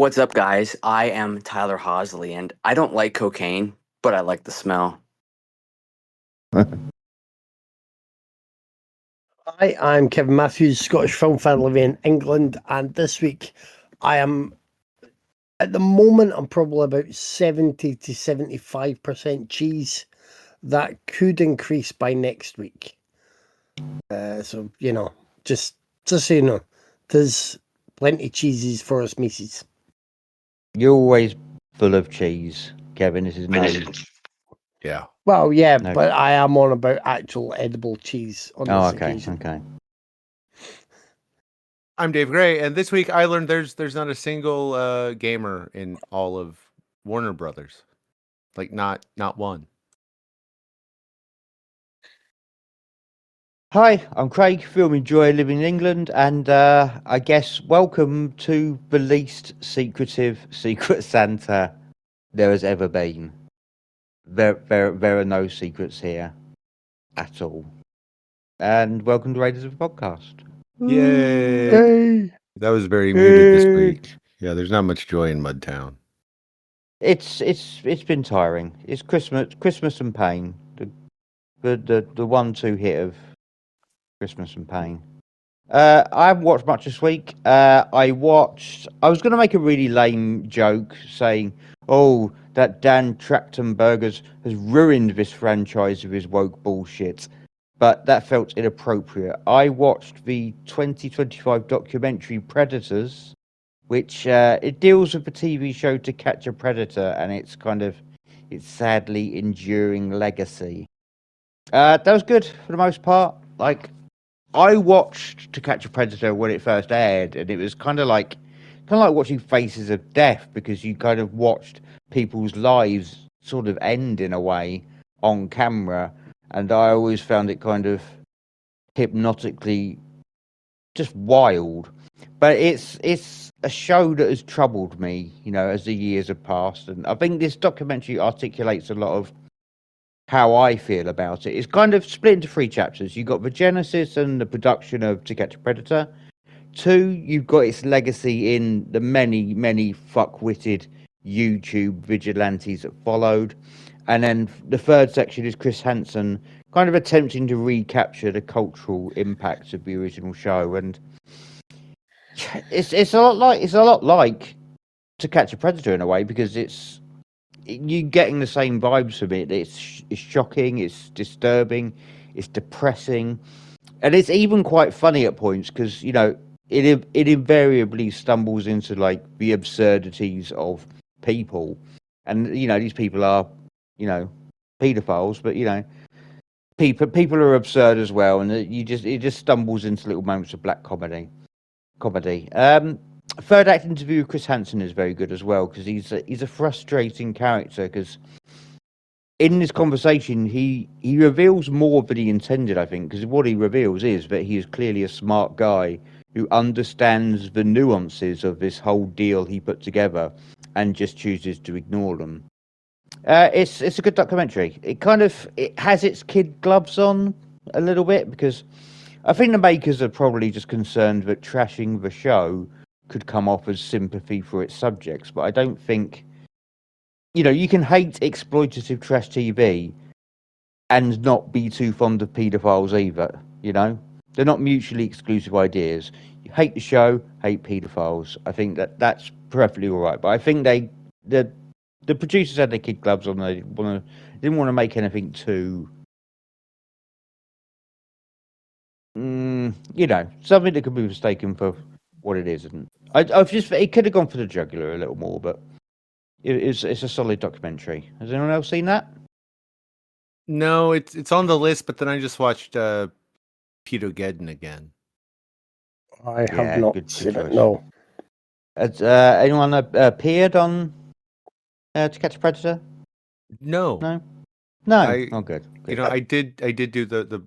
What's up, guys? I am Tyler Hosley, and I don't like cocaine, but I like the smell. Hi, I'm Kevin Matthews, Scottish film fan living in England, and this week at the moment, I'm probably about 70 to 75% cheese. That could increase by next week. So, just so you know, there's plenty of cheeses for us misses. You're always full of cheese, Kevin. This is no. Yeah. Well, yeah, No. but I am on about actual edible cheese on this occasion. Okay. I'm Dave Gray, and this week I learned there's not a single gamer in all of Warner Brothers. Like not one. Hi, I'm Craig. Film enjoy living in England, and I guess welcome to the least secretive Secret Santa there has ever been. There are no secrets here at all. And welcome to Raiders of the Podcast. Yay! Hey. That was very muted this week. Yeah, there's not much joy in Mudtown. It's been tiring. It's Christmas and pain. The 1-2 hit of Christmas and pain. I haven't watched much this week. I was going to make a really lame joke saying, "Oh, that Dan Trachtenberg has ruined this franchise with his woke bullshit," but that felt inappropriate. I watched the 2025 documentary Predators, which it deals with the TV show To Catch a Predator and its sadly enduring legacy. That was good for the most part. Like, I watched To Catch a Predator when it first aired, and it was kind of like watching Faces of Death, because you kind of watched people's lives sort of end in a way on camera, and I always found it kind of hypnotically just wild. But it's a show that has troubled me, as the years have passed, and I think this documentary articulates a lot of how I feel about it. It's kind of split into 3 chapters. You've got the genesis and the production of To Catch a Predator. 2, you've got its legacy in the many, many fuck-witted YouTube vigilantes that followed. And then the 3rd section is Chris Hansen kind of attempting to recapture the cultural impacts of the original show. And it's a lot like To Catch a Predator in a way, because you're getting the same vibes from it. It's shocking, it's disturbing, it's depressing, and it's even quite funny at points, because it invariably stumbles into like the absurdities of people, and these people are pedophiles, but people are absurd as well, and it just stumbles into little moments of black comedy. 3rd act interview with Chris Hansen is very good as well, because he's a frustrating character, because in this conversation he reveals more than he intended, I think, because what he reveals is that he is clearly a smart guy who understands the nuances of this whole deal he put together and just chooses to ignore them. It's a good documentary. It has its kid gloves on a little bit, because I think the makers are probably just concerned that trashing the show could come off as sympathy for its subjects, but I don't think you can hate exploitative trash TV and not be too fond of paedophiles either. They're not mutually exclusive ideas. You hate the show, hate paedophiles. I think that's perfectly all right, but I think the producers had their kid gloves on. They didn't want to make anything too something that could be mistaken for what it is. And it could have gone for the jugular a little more, but it's a solid documentary. Has anyone else seen that? No, it's on the list, but then I just watched Pedogeddon again. I have not seen it, no. Has anyone appeared on To Catch a Predator? No. Oh, good. I did do the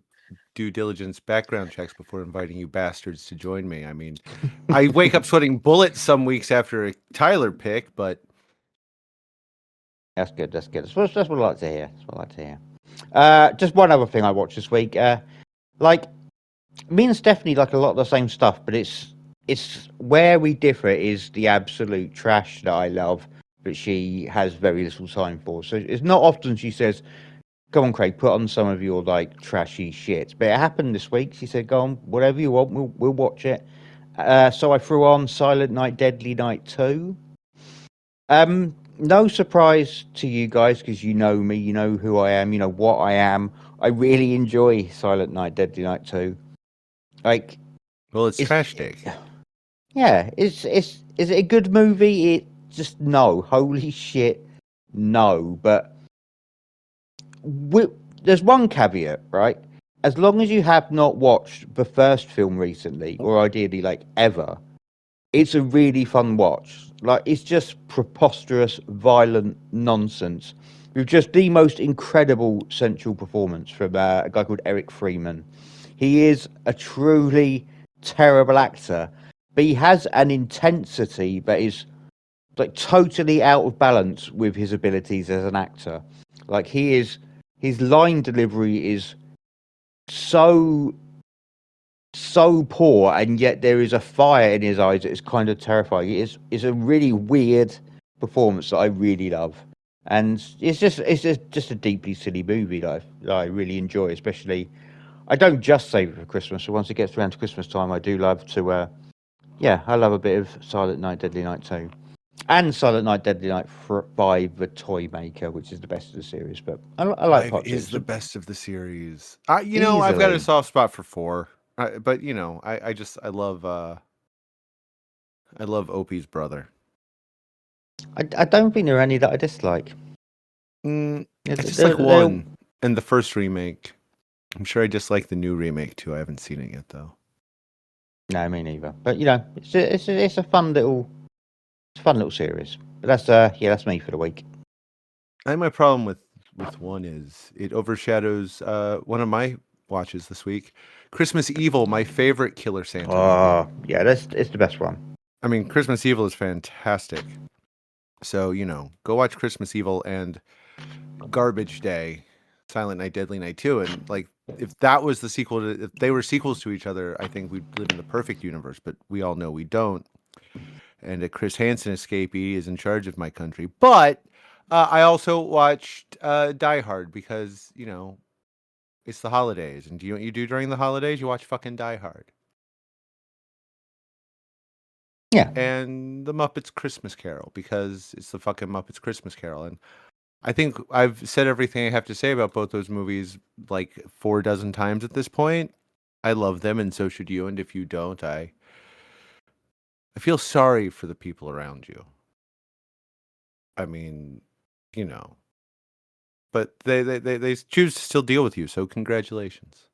due diligence background checks before inviting you bastards to join me. I mean, I wake up sweating bullets some weeks after a Tyler pick, but that's good. That's what I like to hear. Just one other thing I watched this week. Like, me and Stephanie like a lot of the same stuff, but it's it's where we differ is the absolute trash that I love, but she has very little time for. So it's not often she says, "Go on, Craig, put on some of your like trashy shit." But it happened this week. She said, "Go on, whatever you want, we'll watch it." So I threw on Silent Night, Deadly Night 2. No surprise to you guys because you know me, you know who I am, you know what I am. I really enjoy Silent Night, Deadly Night 2. Like, Well, it's it's trash day. yeah, it's is it a good movie? It just no, holy shit, no. But we, there's one caveat, right? As long as you have not watched the first film recently, or ideally like ever, it's a really fun watch. Like it's just preposterous, violent nonsense with just the most incredible central performance from a guy called Eric Freeman. He is a truly terrible actor, but he has an intensity that is like totally out of balance with his abilities as an actor. Like his line delivery is so poor, and yet there is a fire in his eyes that is kind of terrifying. It's a really weird performance that I really love, and it's just a deeply silly movie that I really enjoy. Especially, I don't just save it for Christmas. So once it gets around to Christmas time, I do love to. Yeah, I love a bit of Silent Night, Deadly Night 2. And Silent Night, Deadly Night by the Toy Maker, which is the best of the series. But I like 5 part 2. is the best of the series. I've got a Easily. soft spot for 4. But I love Opie's brother. I don't think there are any that I dislike. I Yeah, dislike 1 and the first remake. I'm sure I dislike the new remake too. I haven't seen it yet though. No, me neither. But it's a fun little series. But that's me for the week. I think my problem with 1 is it overshadows one of my watches this week, Christmas Evil, my favorite Killer Santa movie. Oh yeah, it's the best one. I mean, Christmas Evil is fantastic. So go watch Christmas Evil and Garbage Day, Silent Night, Deadly Night 2, and like if that was the sequel to, if they were sequels to each other, I think we'd live in the perfect universe. But we all know we don't. And a Chris Hansen escapee is in charge of my country. But I also watched Die Hard because it's the holidays, and do you know what you do during the holidays? You watch fucking Die Hard. Yeah. And the Muppets Christmas Carol because it's the fucking Muppets Christmas Carol, and I think I've said everything I have to say about both those movies like 4 dozen times at this point. I love them, and so should you. And if you don't, I feel sorry for the people around you. I mean, but they choose to still deal with you. So congratulations.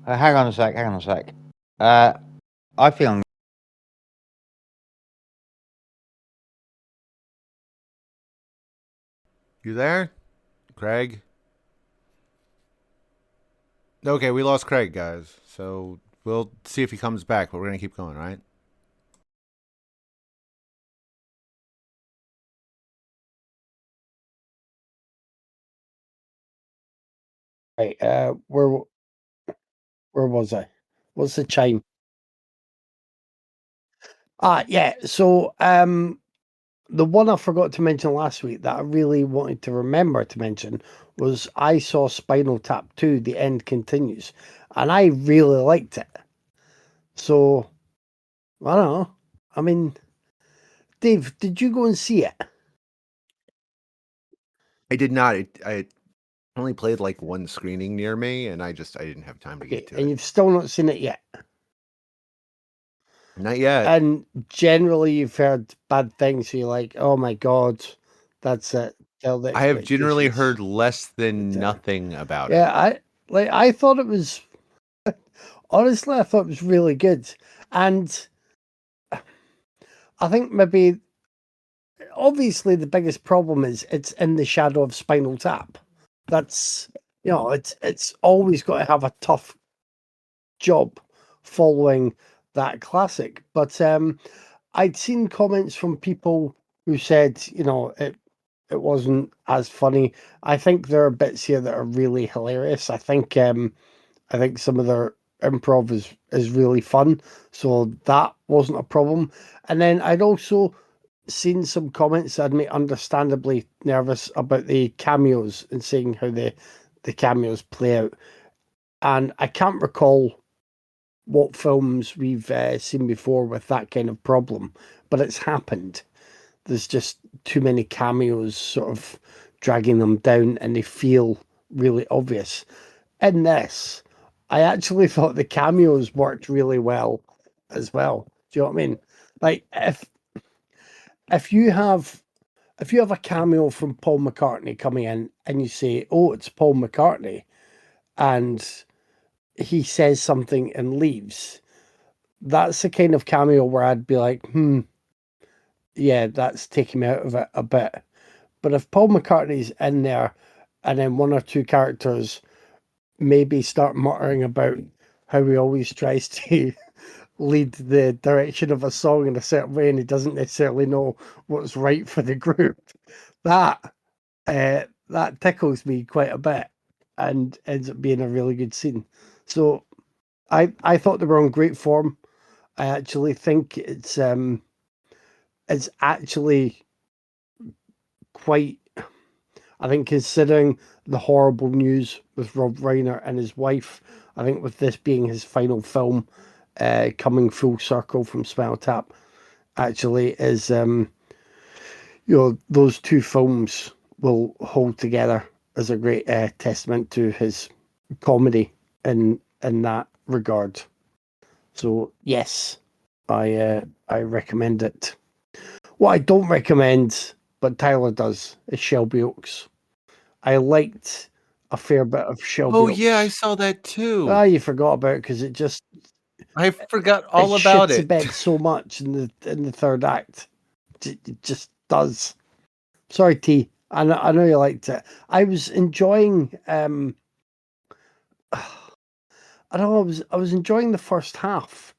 Hang on a sec. I feel You there, Craig? Okay, we lost Craig, guys. So we'll see if he comes back, but we're gonna keep going, right? Right, where was I? What's the chime? Yeah. So, the one I forgot to mention last week that I really wanted to remember to mention was I saw Spinal Tap 2, The End Continues, and I really liked it. So, I don't know. I mean, Dave, did you go and see it? I did not. I only played like one screening near me, and I didn't have time to Okay, get to and it. you've still not seen it yet. Not yet. And generally, you've heard bad things. So you're like, "Oh my god, that's it." Tell the I have generally expectations. heard less than But, nothing about it. yeah, I thought it was. Honestly, I thought it was really good, and I think maybe obviously the biggest problem is it's in the shadow of Spinal Tap. That's it's always got to have a tough job following that classic. But I'd seen comments from people who said, it wasn't as funny. I think there are bits here that are really hilarious. I think I think some of their improv is really fun, so that wasn't a problem. And then I'd also seen some comments that had me understandably nervous about the cameos and seeing how the cameos play out. And I can't recall what films we've seen before with that kind of problem, but it's happened. There's just too many cameos sort of dragging them down, and they feel really obvious. In this, I actually thought the cameos worked really well as well. Do you know what I mean? Like if you have a cameo from Paul McCartney coming in and you say, "Oh, it's Paul McCartney," and he says something and leaves, that's the kind of cameo where I'd be like, yeah, that's taking me out of it a bit. But if Paul McCartney's in there and then one or two characters maybe start muttering about how he always tries to lead the direction of a song in a certain way and he doesn't necessarily know what's right for the group, that that tickles me quite a bit and ends up being a really good scene. So I thought they were on great form. I actually think it's actually quite, I think, considering the horrible news with Rob Reiner and his wife, I think with this being his final film, coming full circle from Smile Tap, actually is, those two films will hold together as a great testament to his comedy in that regard. So yes, I recommend it. What I don't recommend, but Tyler does, is Shelby Oaks. I liked a fair bit of Shelby Oh Oaks. yeah, I saw that too. You forgot about it because it just I forgot it all about shits the it. bed so much in the third act. It just does. Sorry, T. I know you liked it. I was enjoying. I don't know. I was enjoying the first half.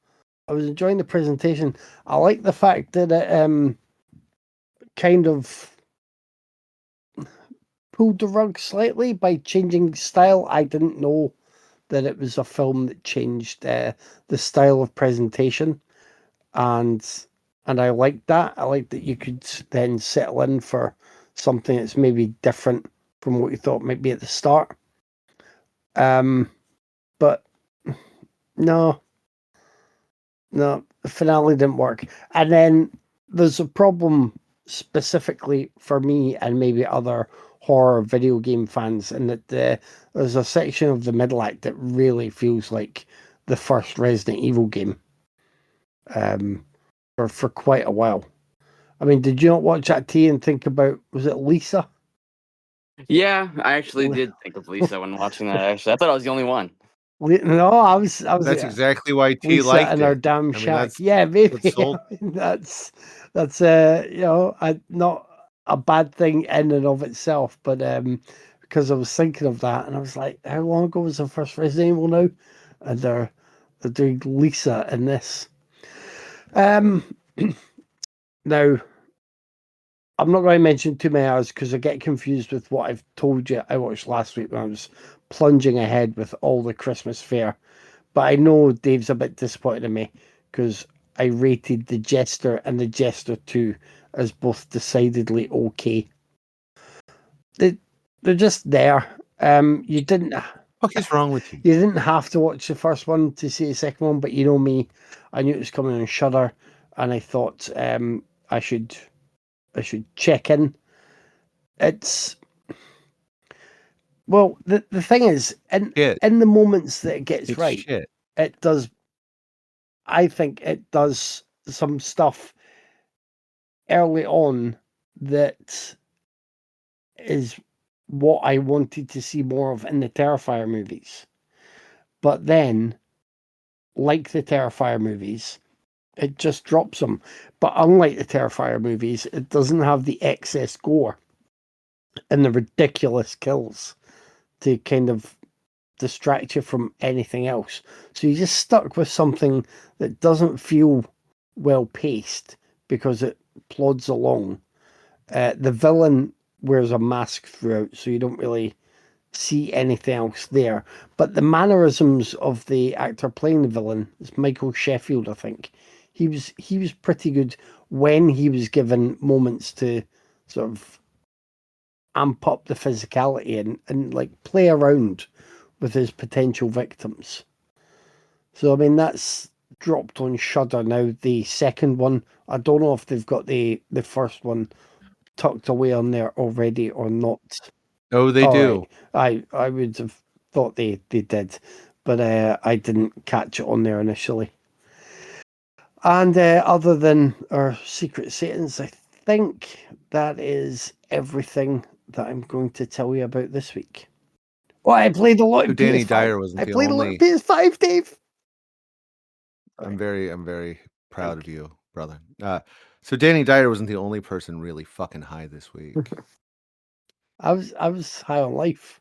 I was enjoying the presentation. I like the fact that it kind of pulled the rug slightly by changing style. I didn't know that it was a film that changed the style of presentation, and I liked that. I liked that you could then settle in for something that's maybe different from what you thought might be at the start. But no, the finale didn't work. And then there's a problem specifically for me and maybe other horror video game fans, in that there's a section of the middle act that really feels like the first Resident Evil game, for quite a while. I mean, did you not watch that T and think about, was it Lisa? Yeah, I actually did think of Lisa when watching that. Actually, I thought I was the only one. No, I was That's exactly why T Lisa liked in her it. damn I mean, shack. that's Yeah, maybe. what sold. I mean, that's not a bad thing in and of itself, but because I was thinking of that and I was like, how long ago was the first Resident Evil now? And they're doing Lisa in this. Now I'm not going to mention too many hours because I get confused with what I've told you I watched last week when I was plunging ahead with all the Christmas fare. But I know Dave's a bit disappointed in me because I rated The Jester and The Jester 2 as both decidedly okay. They're just there. You didn't What is wrong with you? you didn't have to watch the first one to see the second one, but you know me, I knew it was coming on Shudder, and I thought I should check in. It's Well, the thing is, Shit. in the moments that it gets It's right, shit. it does. I think it does some stuff early on that is what I wanted to see more of in the Terrifier movies. But then, like the Terrifier movies, it just drops them. But unlike the Terrifier movies, it doesn't have the excess gore and the ridiculous kills to kind of distract you from anything else. So you're just stuck with something that doesn't feel well paced because it plods along. The villain wears a mask throughout, so you don't really see anything else there. But the mannerisms of the actor playing the villain is Michael Sheffield, I think. He was pretty good when he was given moments to sort of amp up the physicality and like play around with his potential victims. So I mean that's dropped on Shudder now. The second one, I don't know if they've got the first one tucked away on there already or not. Oh, they All do. right, I would have thought they did, but I didn't catch it on there initially. And other than our secret Satans, I think that is everything that I'm going to tell you about this week. Oh, I played a lot So in Danny PS5. Dyer wasn't I the played a lot in only. PS5, Dave. I'm very proud Thank of you, brother. So Danny Dyer wasn't the only person really fucking high this week. I was high on life.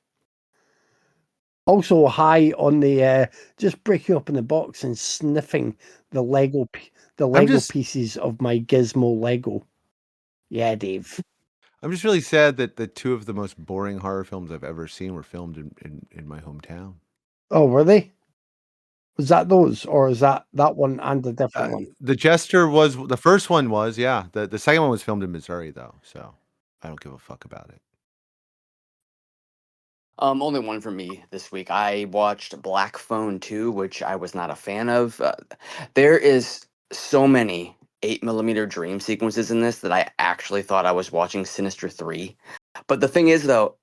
Also high on the just breaking up in the box and sniffing the I'm Lego just pieces of my Gizmo Lego. Yeah, Dave. I'm just really sad that the two of the most boring horror films I've ever seen were filmed in my hometown. Oh, were they? Was that those, or is that one and a different one? The Jester was the first one was, yeah. The second one was filmed in Missouri though, so I don't give a fuck about it. Only one for me this week. I watched Black Phone 2, which I was not a fan of. There is so many 8 millimeter dream sequences in this that I actually thought I was watching Sinister 3. But the thing is, though,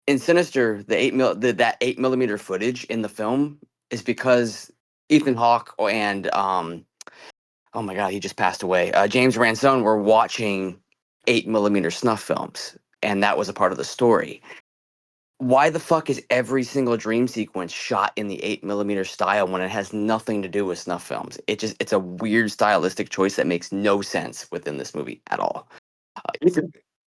in Sinister, that 8 millimeter footage in the film is because Ethan Hawke and oh my god, he just passed away. James Ransone were watching 8 millimeter snuff films, and that was a part of the story. Why the fuck is every single dream sequence shot in the 8 millimeter style when it has nothing to do with snuff films? It's a weird stylistic choice that makes no sense within this movie at all.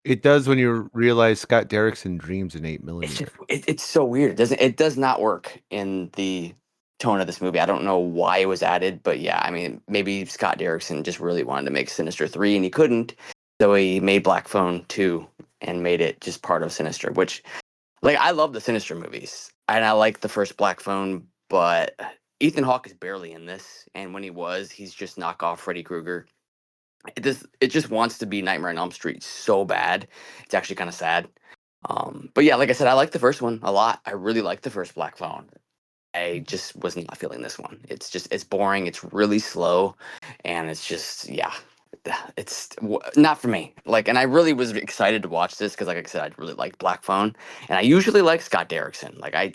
It does when you realize Scott Derrickson dreams in 8 It's millimeter. just it's so weird. It does not work in the tone of this movie. I don't know why it was added, but yeah, I mean, maybe Scott Derrickson just really wanted to make Sinister 3 and he couldn't. So he made Black Phone 2 and made it just part of Sinister, which like I love the Sinister movies. And I like the first Black Phone, but Ethan Hawke is barely in this, and when he was, he's just knockoff Freddy Krueger. It just wants to be Nightmare on Elm Street so bad. It's actually kind of sad. But yeah, like I said, I like the first one a lot. I really like the first Black Phone. I just was not feeling this one. It's boring. It's really slow, and it's just yeah, not for me. Like, and I really was excited to watch this because, like I said, I really like Black Phone, and I usually like Scott Derrickson. Like I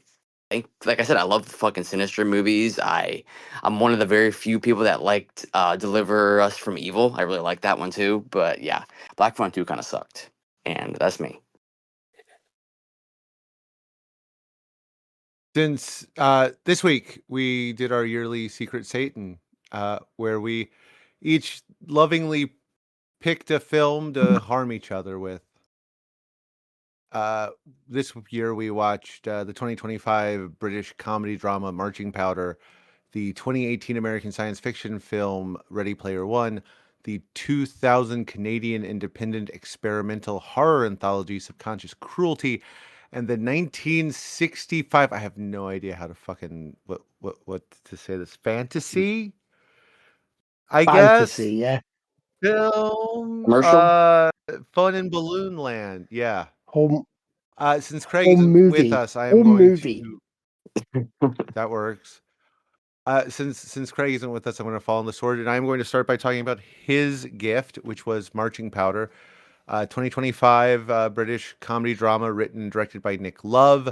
think, like I said, I love the fucking Sinister movies. I'm one of the very few people that liked Deliver Us from Evil. I really like that one too. But yeah, Black Phone 2 kind of sucked, and that's me. Since this week we did our yearly Secret Satan, where we each lovingly picked a film to harm each other with. Uh, this year we watched the 2025 British comedy drama Marching Powder, the 2018 American science fiction film Ready Player One, the 2000 Canadian independent experimental horror anthology Subconscious Cruelty, and the 1965, I have no idea how to fucking what to say this, fantasy, I guess, Fantasy, yeah. film, Commercial. Fun in Balloon Land. Yeah. Home Since Craig home isn't with movie. us, I am Home going movie. to that works. Since Craig isn't with us, I'm going to fall on the sword, and I'm going to start by talking about his gift, which was Marching Powder, 2025 British comedy drama written and directed by Nick Love.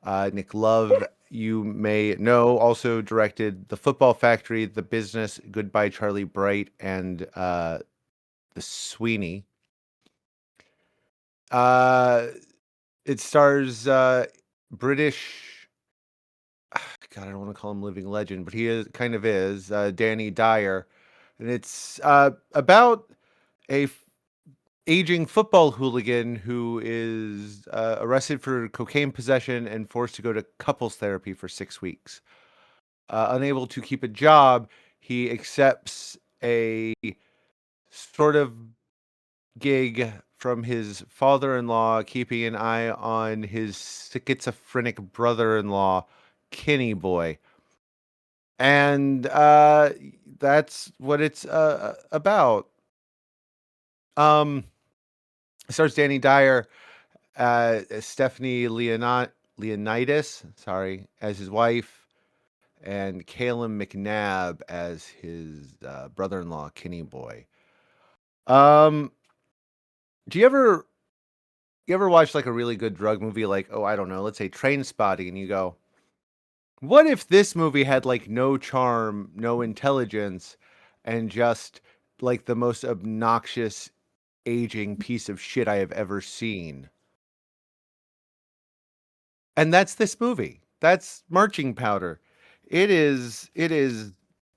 Nick Love, you may know, also directed The Football Factory, The Business, Goodbye Charlie Bright, and The Sweeney. It stars British. God, I don't want to call him living legend, but he is kind of is Danny Dyer, and it's about a aging football hooligan who is arrested for cocaine possession and forced to go to couples therapy for 6 weeks. Unable to keep a job, he accepts a sort of gig from his father-in-law, keeping an eye on his schizophrenic brother-in-law, Kenny Boy. And that's what it's about. It stars Danny Dyer, Stephanie Leonidas, sorry, as his wife, and Caleb McNabb as his brother-in-law, Kenny Boy. Do you ever watch like a really good drug movie, like, oh, I don't know, let's say Train Spotting, and you go, what if this movie had like no charm, no intelligence, and just like the most obnoxious aging piece of shit I have ever seen? And that's this movie. That's Marching Powder. It is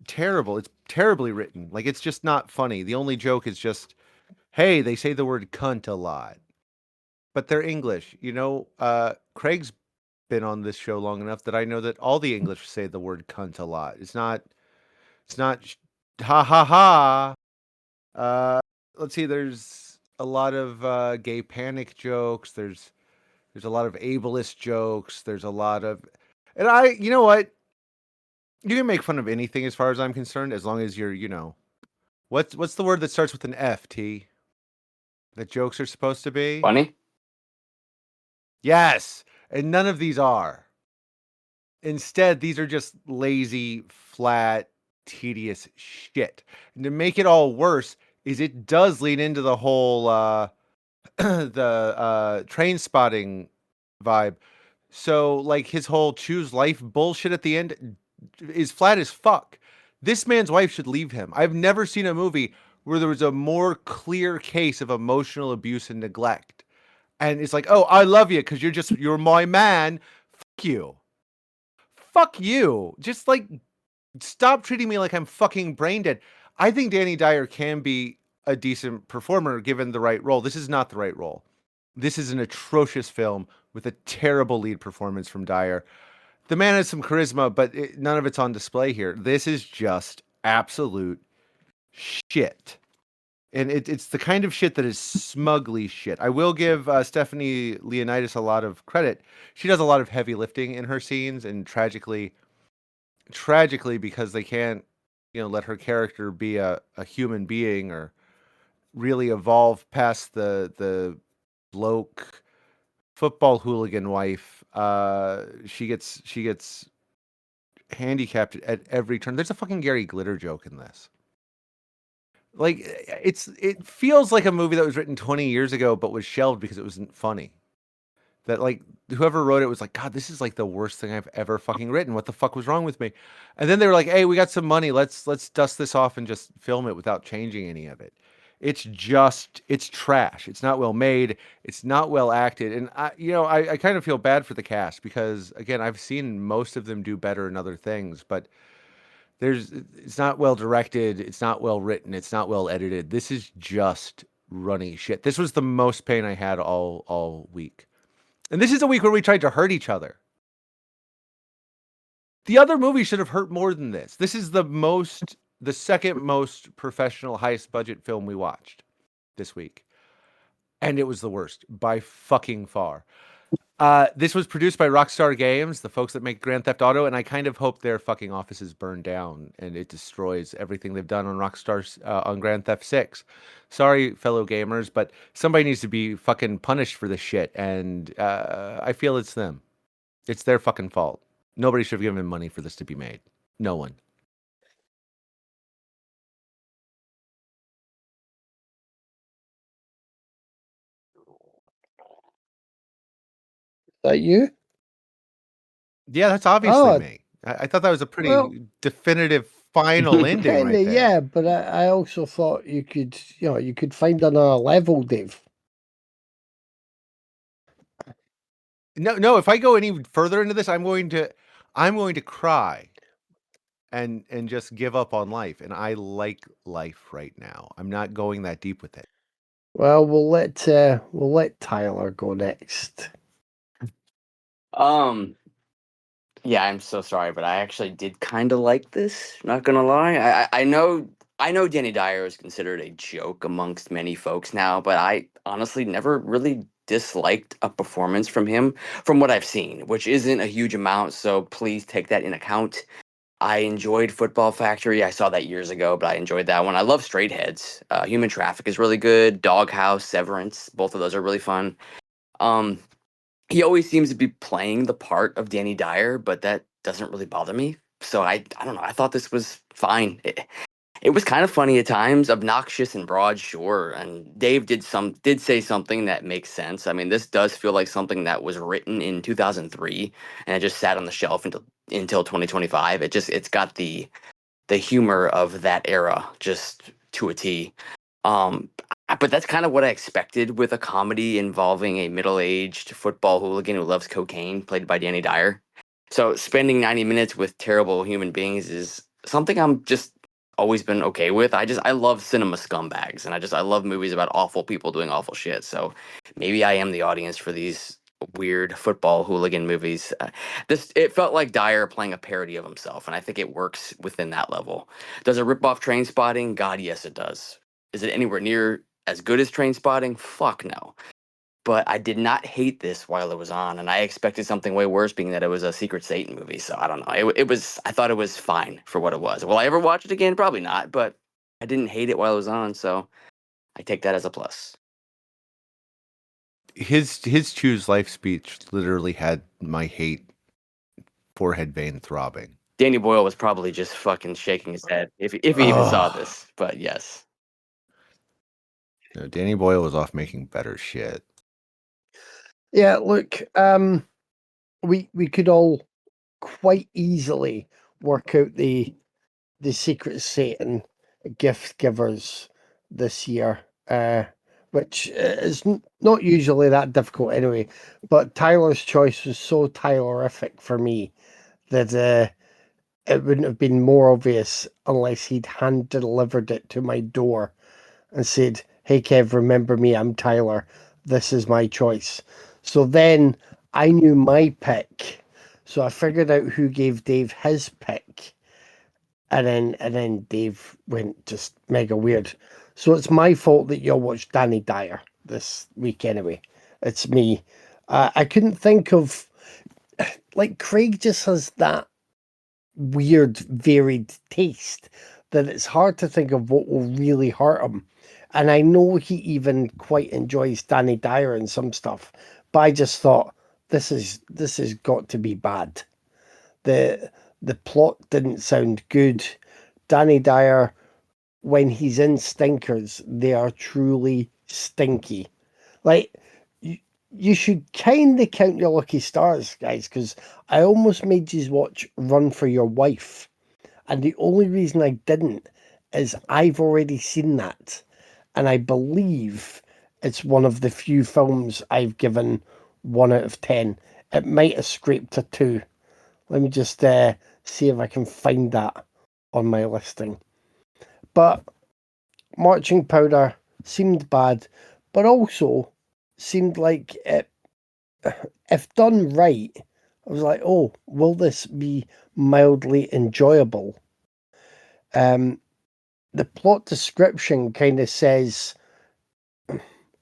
terrible. It's terribly written. Like, it's just not funny. The only joke is just, hey, they say the word cunt a lot, but they're English. Craig's been on this show long enough that I know that all the English say the word cunt a lot. It's not ha ha ha. Let's see, there's a lot of gay panic jokes. There's a lot of ableist jokes. There's a lot of, and you know what? You can make fun of anything as far as I'm concerned, as long as you're, what's the word that starts with an F, T? That jokes are supposed to be? Funny? Yes. And none of these are. Instead, these are just lazy, flat, tedious shit. And to make it all worse is it does lean into the whole the Train Spotting vibe. So like his whole choose life bullshit at the end is flat as fuck. This man's wife should leave him. I've never seen a movie where there was a more clear case of emotional abuse and neglect. And it's like, oh, I love you because you're my man. Fuck you. Fuck you. Just like stop treating me like I'm fucking brain dead. I think Danny Dyer can be a decent performer given the right role. This is not the right role. This is an atrocious film with a terrible lead performance from Dyer. The man has some charisma, but none of it's on display here. This is just absolute shit. And it's the kind of shit that is smugly shit. I will give Stephanie Leonidas a lot of credit. She does a lot of heavy lifting in her scenes, and tragically, because they can't, let her character be a human being or really evolve past the bloke football hooligan wife. She gets handicapped at every turn. There's a fucking Gary Glitter joke in this. Like it feels like a movie that was written 20 years ago but was shelved because it wasn't funny. That like whoever wrote it was like, God, this is like the worst thing I've ever fucking written. What the fuck was wrong with me? And then they were like, hey, we got some money. Let's dust this off and just film it without changing any of it. It's trash. It's not well made. It's not well acted. And I kind of feel bad for the cast because again, I've seen most of them do better in other things, but it's not well directed. It's not well written. It's not well edited. This is just runny shit. This was the most pain I had all week. And this is a week where we tried to hurt each other. The other movie should have hurt more than this. This is the second most professional, highest budget film we watched this week. And it was the worst by fucking far. This was produced by Rockstar Games, the folks that make Grand Theft Auto, and I kind of hope their fucking offices burn down and it destroys everything they've done on Rockstar's on Grand Theft 6. Sorry, fellow gamers, but somebody needs to be fucking punished for this shit, and I feel it's them. It's their fucking fault. Nobody should have given money for this to be made. No one. That you? Yeah, that's obviously me. I thought that was a pretty definitive final ending right there. Yeah, but I also thought you could find another level, Dave. No. If I go any further into this, I'm going to cry and just give up on life. And I like life right now. I'm not going that deep with it. Well, we'll let Tyler go next. Yeah, I'm so sorry, but I actually did kind of like this. Not gonna lie, I know I know Danny Dyer is considered a joke amongst many folks now, but I honestly never really disliked a performance from him from what I've seen, which isn't a huge amount, so please take that in account. I enjoyed Football Factory. I saw that years ago, but I enjoyed that one. I love Straight Heads. Human Traffic is really good. Doghouse, Severance, both of those are really fun. Um, he always seems to be playing the part of Danny Dyer, but that doesn't really bother me. So I don't know. I thought this was fine. It was kind of funny at times, obnoxious and broad, sure. And Dave did say something that makes sense. I mean, this does feel like something that was written in 2003 and it just sat on the shelf until 2025. It's got the humor of that era just to a T. Um, but that's kind of what I expected with a comedy involving a middle-aged football hooligan who loves cocaine, played by Danny Dyer. So spending 90 minutes with terrible human beings is something I'm just always been okay with. I love cinema scumbags, and I love movies about awful people doing awful shit. So maybe I am the audience for these weird football hooligan movies. This it felt like Dyer playing a parody of himself, and I think it works within that level. Does it rip off Train Spotting? God, yes, it does. Is it anywhere near as good as Train Spotting? Fuck no. But I did not hate this while it was on, and I expected something way worse, being that it was a Secret Satan movie. So I don't know. It was. I thought it was fine for what it was. Will I ever watch it again? Probably not. But I didn't hate it while it was on, so I take that as a plus. His choose life speech literally had my hate forehead vein throbbing. Danny Boyle was probably just fucking shaking his head if he even saw Ugh. this. But yes. No, Danny Boyle was off making better shit. Yeah, look, we could all quite easily work out the Secret Satan gift givers this year, which is not usually that difficult anyway. But Tyler's choice was so Tylerific for me that it wouldn't have been more obvious unless he'd hand delivered it to my door and said, "Hey Kev, remember me, I'm Tyler. This is my choice." So then I knew my pick. So I figured out who gave Dave his pick. And then Dave went just mega weird. So it's my fault that you'll watch Danny Dyer this week anyway. It's me. I couldn't think of, like, Craig just has that weird, varied taste that it's hard to think of what will really hurt him. And I know he even quite enjoys Danny Dyer and some stuff, but I just thought this has got to be bad. The the plot didn't sound good. Danny Dyer, when he's in stinkers, they are truly stinky. Like, you should kind of count your lucky stars, guys, because I almost made you watch Run for Your Wife. And the only reason I didn't is I've already seen that. And I believe it's one of the few films I've given 1 out of 10. It might have scraped a 2. Let me just see if I can find that on my listing. But Marching Powder seemed bad, but also seemed like it, if done right, I was like, oh, will this be mildly enjoyable? The plot description kind of says,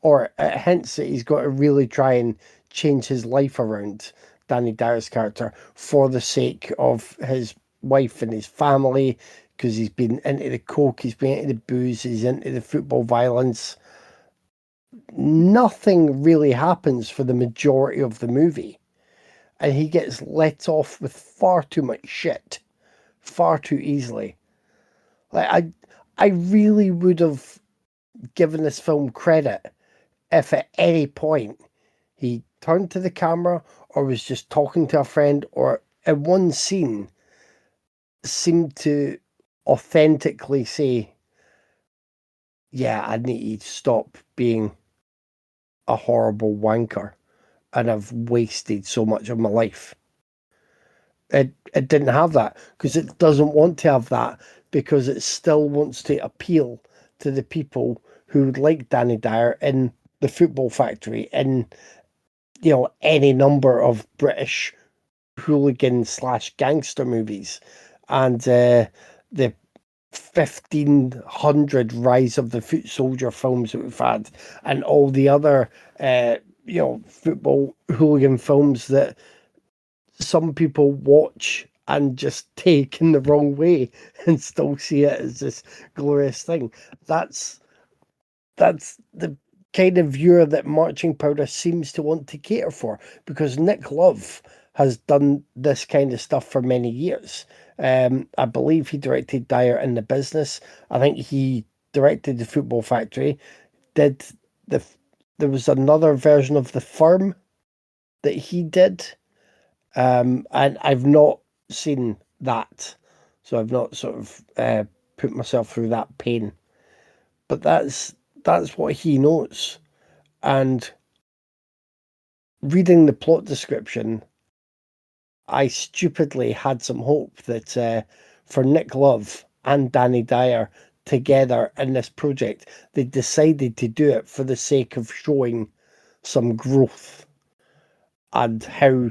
or it hints that he's got to really try and change his life around, Danny Dyer's character, for the sake of his wife and his family, because he's been into the coke, he's been into the booze, he's into the football violence. Nothing really happens for the majority of the movie, and he gets let off with far too much shit, far too easily. Like, I really would have given this film credit if at any point he turned to the camera or was just talking to a friend, or in one scene seemed to authentically say, yeah, I need to stop being a horrible wanker and I've wasted so much of my life. It didn't have that because it doesn't want to have that, because it still wants to appeal to the people who would like Danny Dyer in The Football Factory, in, you know, any number of British hooligan slash gangster movies. And the 1,500 Rise of the Foot Soldier films that we've had, and all the other, football hooligan films that some people watch and just take in the wrong way and still see it as this glorious thing. That's the kind of viewer that Marching Powder seems to want to cater for, because Nick Love has done this kind of stuff for many years. I believe he directed Dyer in The Business. I think he directed The Football Factory. Did the There was another version of The Firm that he did, and I've not seen that, so I've not sort of put myself through that pain. But that's what he knows. And reading the plot description, I stupidly had some hope that for Nick Love and Danny Dyer together in this project, they decided to do it for the sake of showing some growth and how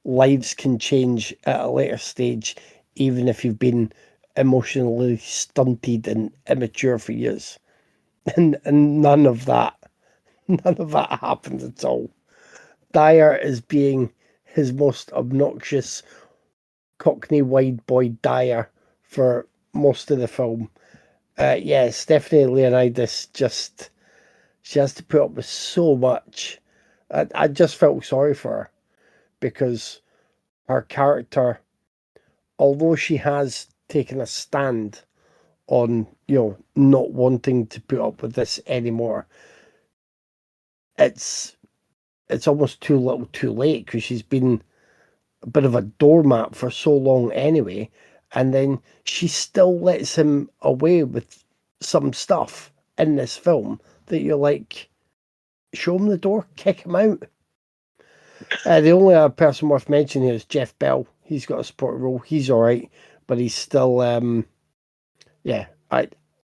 lives can change at a later stage, even if you've been emotionally stunted and immature for years. And none of that, none of that happened at all. Dyer is being his most obnoxious Cockney wide boy Dyer for most of the film. Yeah, Stephanie Leonidas she has to put up with so much. I just felt sorry for her, because her character, although she has taken a stand on, not wanting to put up with this anymore, it's almost too little too late, because she's been a bit of a doormat for so long anyway, and then she still lets him away with some stuff in this film that you're like, show him the door, kick him out. The only other person worth mentioning here is Jeff Bell. He's got a supporting role. He's all right, but he's still, yeah,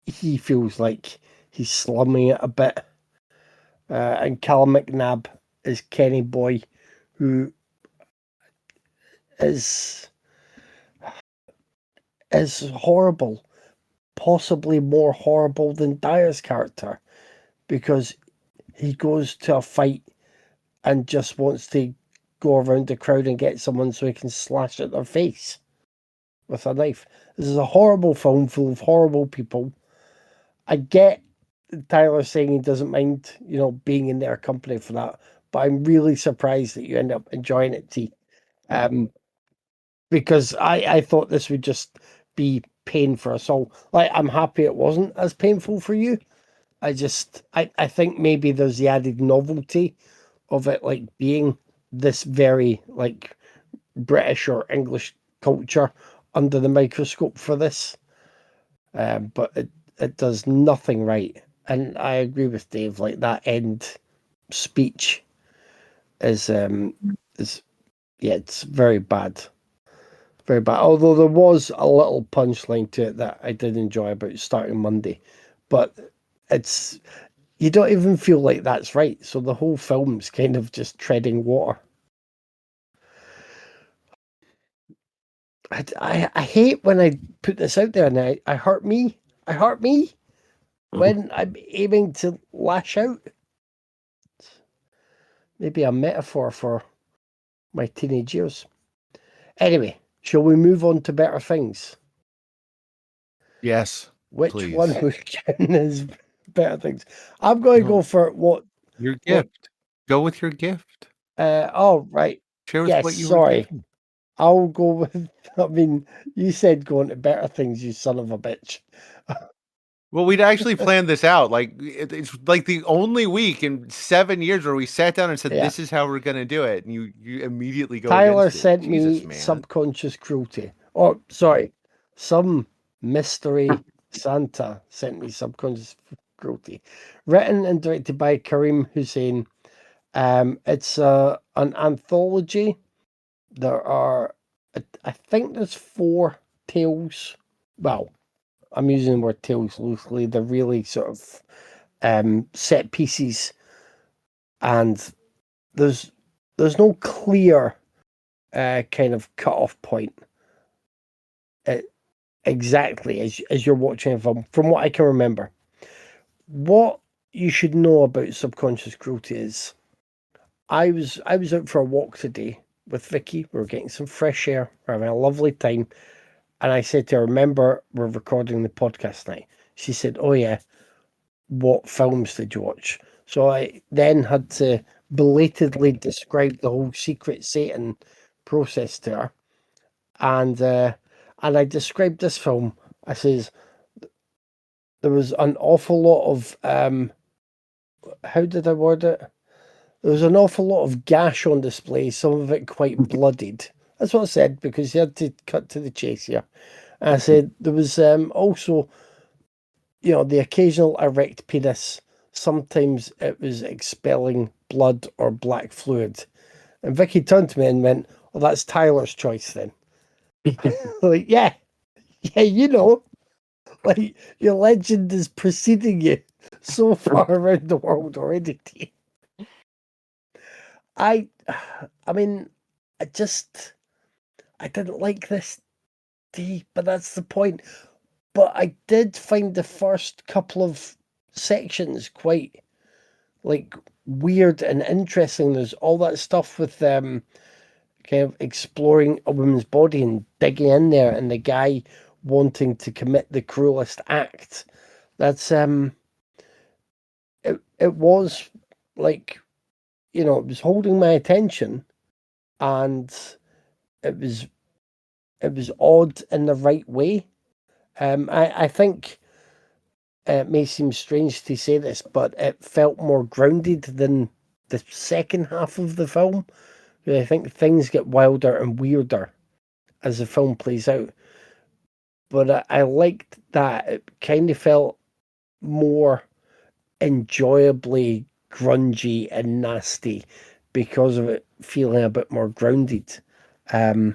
he feels like he's slumming it a bit. And Callum McNabb is Kenny Boy, who is horrible, possibly more horrible than Dyer's character, because he goes to a fight and just wants to go around the crowd and get someone so he can slash at their face with a knife. This is a horrible film full of horrible people. I get Tyler saying he doesn't mind, being in their company for that, but I'm really surprised that you end up enjoying it, T. Because I thought this would just be pain for us all. Like, I'm happy it wasn't as painful for you. I think maybe there's the added novelty of it, like being this very like British or English culture under the microscope for this. But it does nothing right. And I agree with Dave, like that end speech is yeah, it's very bad. Very bad. Although there was a little punchline to it that I did enjoy about starting Monday. But it's you don't even feel like that's right. So the whole film's kind of just treading water. I hate when I put this out there and I hurt me. I hurt me when I'm aiming to lash out. Maybe a metaphor for my teenage years. Anyway, shall we move on to better things? Yes. Which please. one would count as better things? I'm going to go for what Your gift. Go with your gift. Oh, right. Share with Yes, what you were sorry. given. I'll go with, I mean, you said going to better things, you son of a bitch. Well, we'd actually planned this out. Like it's like the only week in 7 years where we sat down and said, Yeah. "This is how we're gonna do it," and you immediately go Tyler against it. sent Jesus, me man. Subconscious Cruelty. Oh, sorry. Some mystery Santa sent me Subconscious Cruelty. Written and directed by Karim Hussein. It's an anthology. There are, I think there's 4 tales. Well, I'm using the word tales loosely. They're really sort of set pieces, and there's no clear kind of cut off point. exactly as you're watching a film, from what I can remember. What you should know about subconscious cruelty is I was out for a walk today with Vicky. We were getting some fresh air, we were having a lovely time. And I said to her, remember, we're recording the podcast tonight. She said, oh yeah, what films did you watch? So I then had to belatedly describe the whole secret Satan process to her. And I described this film. I says there was an awful lot of how did I word it? There was an awful lot of gash on display, some of it quite bloodied. That's what I said, because you had to cut to the chase here. I said there was also, the occasional erect penis. Sometimes it was expelling blood or black fluid. And Vicky turned to me and went, "Oh, that's Tyler's choice then." Like, yeah, like your legend is preceding you so far around the world already. I, I mean, I didn't like this tea, but that's the point. But I did find the first couple of sections quite like weird and interesting. There's all that stuff with kind of exploring a woman's body and digging in there, and the guy wanting to commit the cruelest act. That's it was like, it was holding my attention, and it was odd in the right way. I think it may seem strange to say this, but it felt more grounded than the second half of the film. I think things get wilder and weirder as the film plays out. But I liked that. It kind of felt more enjoyably grungy and nasty because of it feeling a bit more grounded. Um,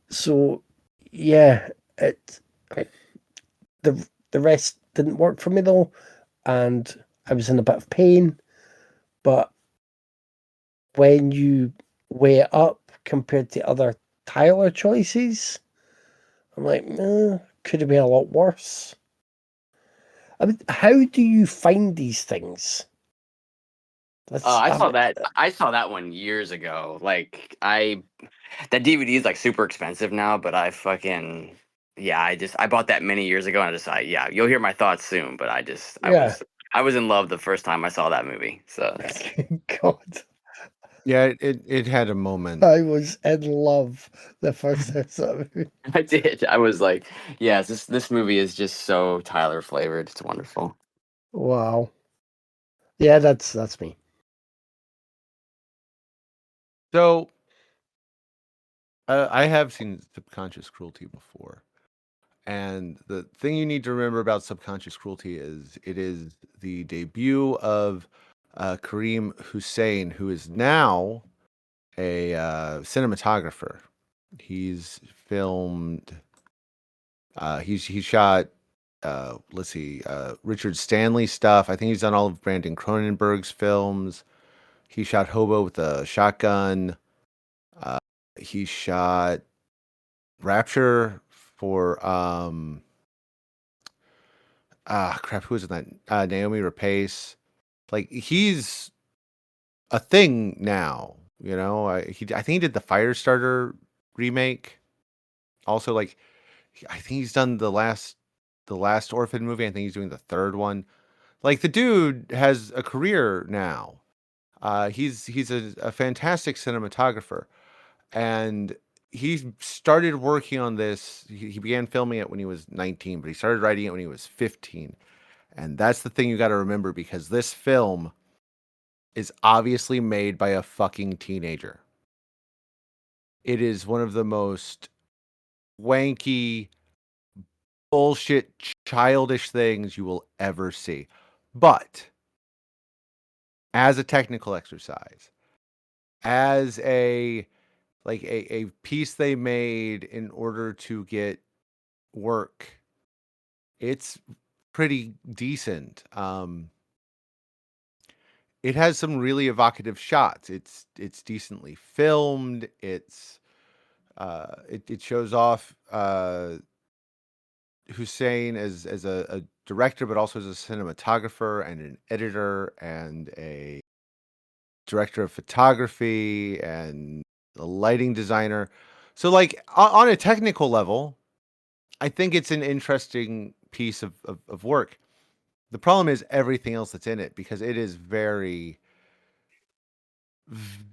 so yeah, it the rest didn't work for me though, and I was in a bit of pain. But when you weigh it up compared to other Tyler choices, I'm like, could have been a lot worse. I mean, how do you find these things? I I saw that. I saw that one years ago. Like that DVD is like super expensive now, but I bought that many years ago, and I decided, yeah, you'll hear my thoughts soon. But yeah. I was in love the first time I saw that movie. So God, Yeah, it had a moment. I was in love the first time I saw the movie. I did. I was like, yes, this movie is just so Tyler flavored. It's wonderful. Wow. Yeah, that's me. So I have seen Subconscious Cruelty before, and the thing you need to remember about Subconscious Cruelty is it is the debut of Kareem Hussein, who is now a cinematographer. He's filmed. He shot. Let's see. Richard Stanley stuff. I think he's done all of Brandon Cronenberg's films. He shot Hobo with a Shotgun. Uh, he shot Rapture for crap. Who was in that? Naomi Rapace. Like he's a thing now. I think he did the Firestarter remake. Also, like I think he's done the last Orphan movie. I think he's doing the third one. Like the dude has a career now. He's a fantastic cinematographer, and he started working on this. He began filming it when he was 19, but he started writing it when he was 15. And that's the thing you got to remember, because this film is obviously made by a fucking teenager. It is one of the most wanky, bullshit, childish things you will ever see. But as a technical exercise, as a piece they made in order to get work, it's pretty decent. It has some really evocative shots. It's decently filmed. It shows off Hussein as a director, but also as a cinematographer and an editor and a director of photography and a lighting designer. So, like, on a technical level, I think it's an interesting piece of work. The problem is everything else that's in it, because it is very,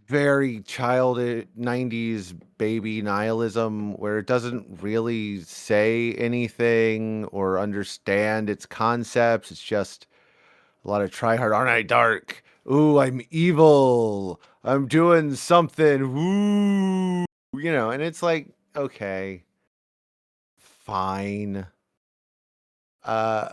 very childish 90s baby nihilism, where it doesn't really say anything or understand its concepts. It's just a lot of try hard. Aren't I dark? Ooh, I'm evil. I'm doing something. Ooh, and it's like, okay, fine. Uh,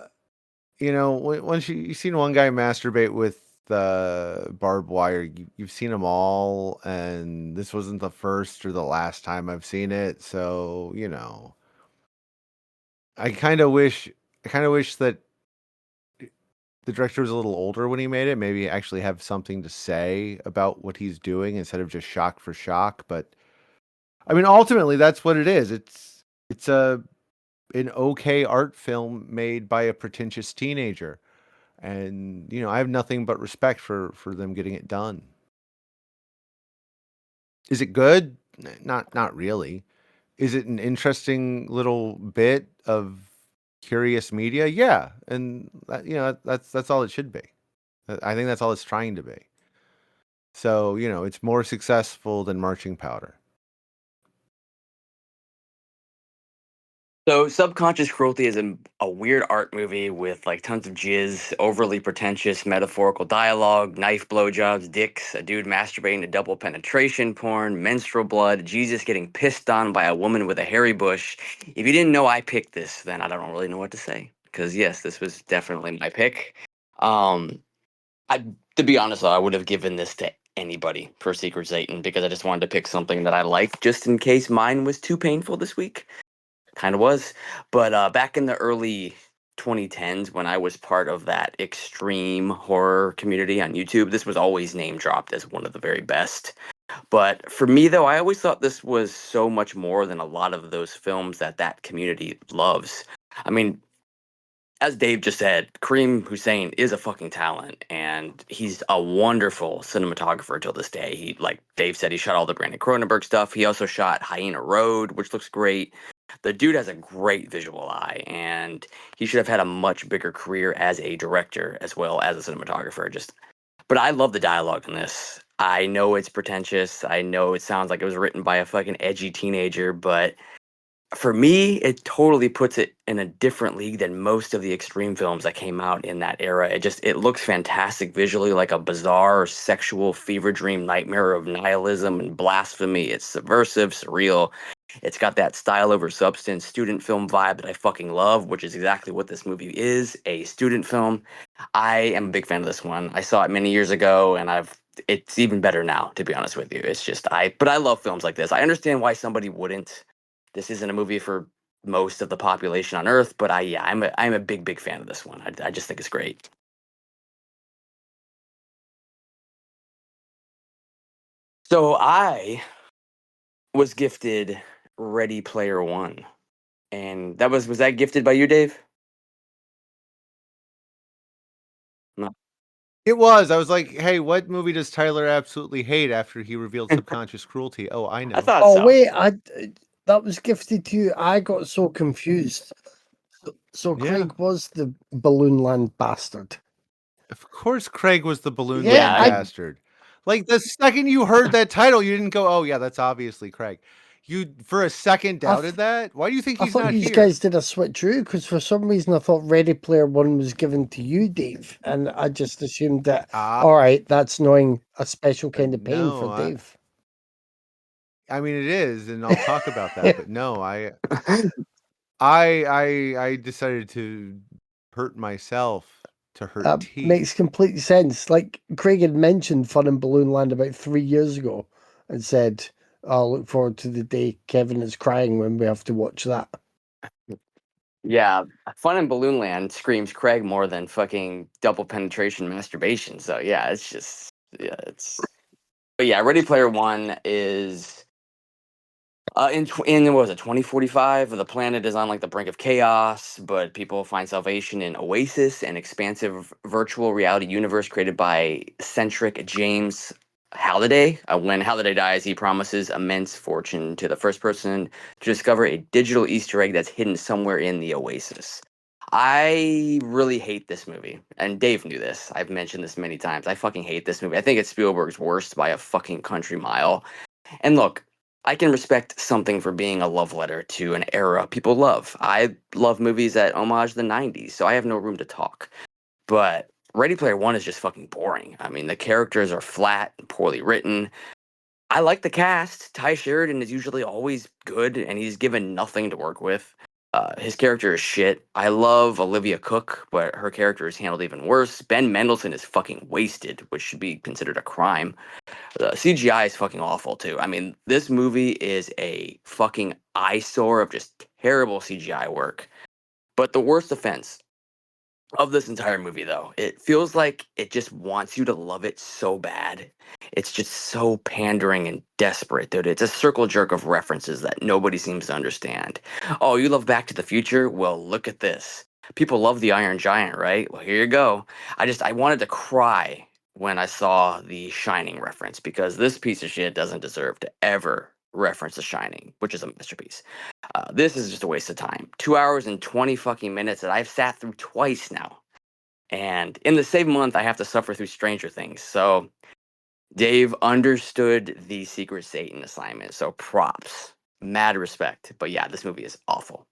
once you've seen one guy masturbate with barbed wire, you've seen them all, and this wasn't the first or the last time I've seen it. So, I kind of wish, that the director was a little older when he made it, maybe actually have something to say about what he's doing instead of just shock for shock. But I mean, ultimately, that's what it is. It's an okay art film made by a pretentious teenager, and I have nothing but respect for them getting it done. Is it good? Not really. Is it an interesting little bit of curious media? Yeah, and that's all it should be. I think that's all it's trying to be. So, it's more successful than Marching Powder. So, Subconscious Cruelty is a weird art movie with like tons of jizz, overly pretentious metaphorical dialogue, knife blowjobs, dicks, a dude masturbating to double penetration porn, menstrual blood, Jesus getting pissed on by a woman with a hairy bush. If you didn't know I picked this, then I don't really know what to say. Because yes, this was definitely my pick. Um, I, to be honest though, I would have given this to anybody for Secret Satan because I just wanted to pick something that I liked, just in case mine was too painful this week. Kind of was. But back in the early 2010s, when I was part of that extreme horror community on YouTube, this was always name dropped as one of the very best. But for me, though, I always thought this was so much more than a lot of those films that community loves. I mean, as Dave just said, Kareem Hussein is a fucking talent, and he's a wonderful cinematographer till this day. He, like Dave said, he shot all the Brandon Cronenberg stuff. He also shot Hyena Road, which looks great. The dude has a great visual eye, and he should have had a much bigger career as a director as well as a cinematographer. But I love the dialogue in this. I know it's pretentious. I know it sounds like it was written by a fucking edgy teenager, but for me, it totally puts it in a different league than most of the extreme films that came out in that era. It looks fantastic visually, like a bizarre sexual fever dream nightmare of nihilism and blasphemy. It's subversive, surreal. It's got that style over substance student film vibe that I fucking love, which is exactly what this movie is, a student film. I am a big fan of this one. I saw it many years ago, and it's even better now, to be honest with you. It's just but I love films like this. I understand why somebody wouldn't. This isn't a movie for most of the population on Earth, but I'm a big fan of this one. I just think it's great. So I was gifted Ready Player One, and was that gifted by you, Dave? No. It was. I was like, hey, what movie does Tyler absolutely hate after he revealed Subconscious Cruelty? Oh, I I know. thought Oh so. wait, that was gifted to you. I got so confused. So Yeah. Craig was the Balloon Land bastard. Of course Craig was the Balloon Yeah, Land bastard. Like, the second you heard that title, you didn't go, oh, yeah, that's obviously Craig. You, for a second, doubted that? Why do you think I he's thought not you here? guys did a switcheroo because for some reason I thought Ready Player One was given to you, Dave, and I just assumed that. All right, that's knowing a special kind of pain no, for Dave. I mean, it is, and I'll talk about that. But no, I decided to hurt myself to hurt That T. makes complete sense. Like Craig had mentioned Fun in Balloon Land about 3 years ago and said, I'll look forward to the day Kevin is crying when we have to watch that. Yeah, Fun in Balloon Land screams Craig more than fucking double penetration masturbation. So yeah, it's. But yeah, Ready Player One is In what was it, 2045? The planet is on like the brink of chaos, but people find salvation in Oasis, an expansive virtual reality universe created by eccentric James Halliday. When Halliday dies, he promises immense fortune to the first person to discover a digital Easter egg that's hidden somewhere in the Oasis. I really hate this movie, and Dave knew this. I've mentioned this many times. I fucking hate this movie. I think it's Spielberg's worst by a fucking country mile. And look, I can respect something for being a love letter to an era people love. I love movies that homage the 90s, so I have no room to talk. But Ready Player One is just fucking boring. I mean, the characters are flat and poorly written. I like the cast. Ty Sheridan is usually always good, and he's given nothing to work with. His character is shit. I love Olivia Cook, but her character is handled even worse. Ben Mendelsohn is fucking wasted, which should be considered a crime. The CGI is fucking awful too. I mean, this movie is a fucking eyesore of just terrible CGI work. But the worst offense of this entire movie, though, it feels like it just wants you to love it so bad. It's just so pandering and desperate, dude. It's a circle jerk of references that nobody seems to understand. Oh, you love Back to the Future? Well, look at this. People love the Iron Giant, right? Well, here you go. I wanted to cry when I saw the Shining reference because this piece of shit doesn't deserve to ever reference The Shining, which is a masterpiece. This is just a waste of time. 2 hours and 20 fucking minutes that I've sat through twice now. And in the same month, I have to suffer through Stranger Things. So Dave understood the Secret Satan assignment. So props. Mad respect. But yeah, this movie is awful.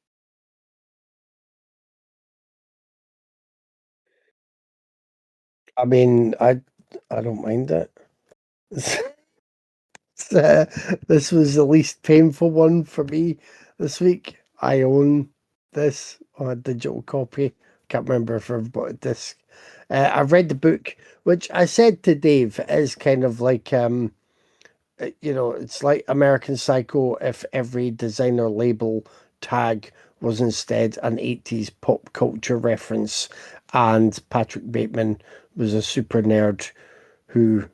I mean, I don't mind it. This was the least painful one for me this week. I own this on a digital copy. Can't remember if I've bought a disc. I've read the book, which I said to Dave is kind of like it's like American Psycho if every designer label tag was instead an 80s pop culture reference, and Patrick Bateman was a super nerd who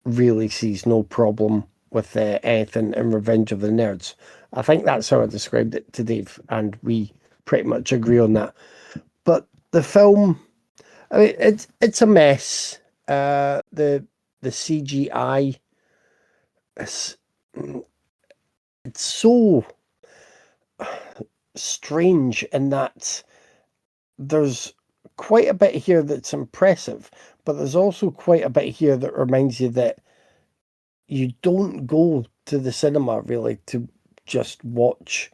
really sees no problem with anything in Revenge of the Nerds. I think that's how I described it to Dave, and we pretty much agree on that. But the film, I mean, it's a mess. The CGI is it's so strange in that there's quite a bit here that's impressive, but there's also quite a bit here that reminds you that you don't go to the cinema really to just watch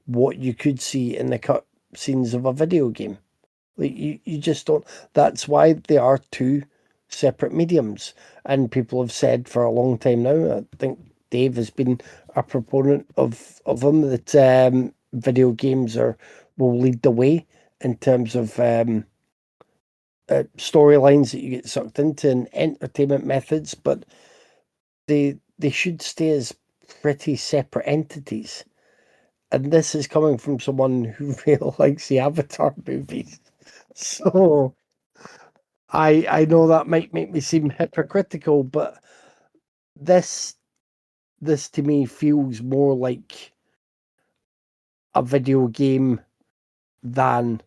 what you could see in the cut scenes of a video game. Like you just don't. That's why they are two separate mediums. And people have said for a long time now, I think Dave has been a proponent of them, that video games will lead the way in terms of storylines that you get sucked into and entertainment methods, but they should stay as pretty separate entities. And this is coming from someone who really likes the Avatar movies. So I know that might make me seem hypocritical, but this this to me feels more like a video game than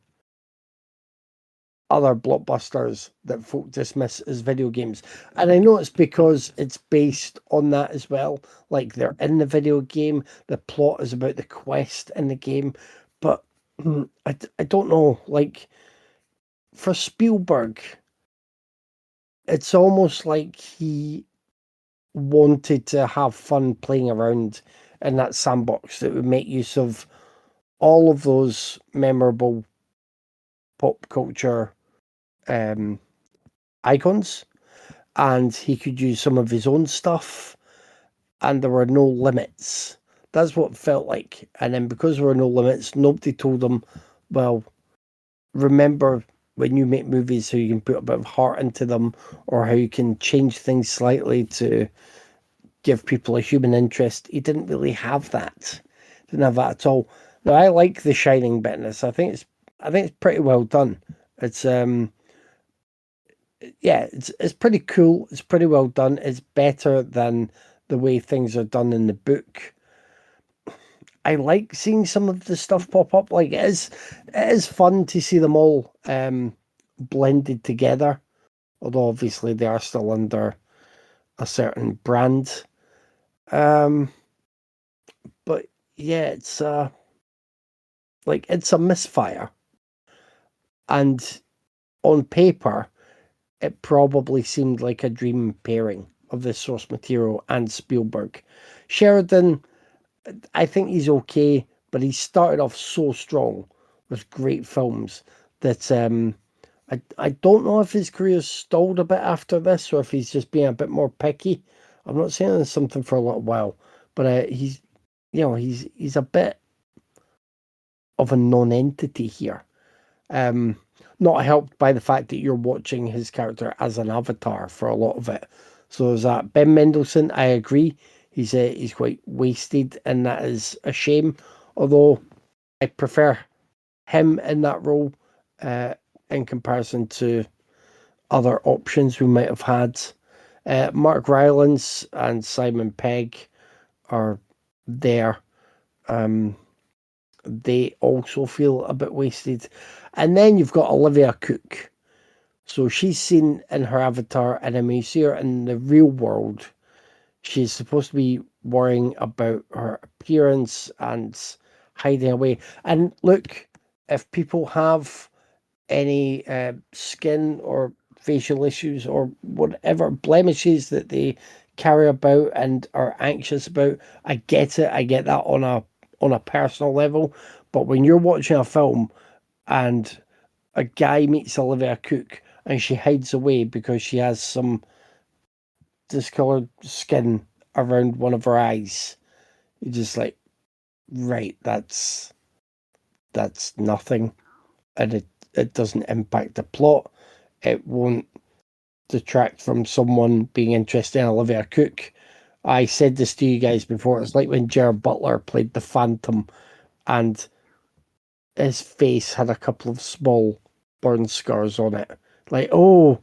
other blockbusters that folk dismiss as video games. And I know it's because it's based on that as well. Like they're in the video game, the plot is about the quest in the game. But I don't know, like for Spielberg, it's almost like he wanted to have fun playing around in that sandbox that would make use of all of those memorable pop culture icons, and he could use some of his own stuff, and there were no limits. That's what it felt like. And then because there were no limits, nobody told him, well, remember when you make movies how you can put a bit of heart into them, or how you can change things slightly to give people a human interest. He didn't really have that. Didn't have that at all. Now I like the Shining bit in this. I think it's pretty well done. It's yeah, it's pretty cool. It's pretty well done. It's better than the way things are done in the book. I like seeing some of the stuff pop up. Like it is fun to see them all blended together. Although obviously they are still under a certain brand. But yeah, it's it's a misfire. And on paper, it probably seemed like a dream pairing of the source material and Spielberg. Sheridan, I think he's okay, but he started off so strong with great films that I don't know if his career's stalled a bit after this or if he's just being a bit more picky. I'm not saying there's something for a little while, but he's he's a bit of a non-entity here. Not helped by the fact that you're watching his character as an avatar for a lot of it. So there's that. Ben Mendelsohn, I agree. He's quite wasted, and that is a shame. Although I prefer him in that role in comparison to other options we might have had. Mark Rylance and Simon Pegg are there. They also feel a bit wasted. And then you've got Olivia Cooke. So she's seen in her avatar, and then when you see her in the real world, she's supposed to be worrying about her appearance and hiding away. And look, if people have any skin or facial issues or whatever blemishes that they carry about and are anxious about, I get it. I get that on a personal level. But when you're watching a film and a guy meets Olivia Cooke and she hides away because she has some discolored skin around one of her eyes, you're just like, right, that's nothing, and it doesn't impact the plot. It won't detract from someone being interested in Olivia Cooke. I said this to you guys before. It's like when Gerard Butler played the Phantom and his face had a couple of small burn scars on it. Like, oh,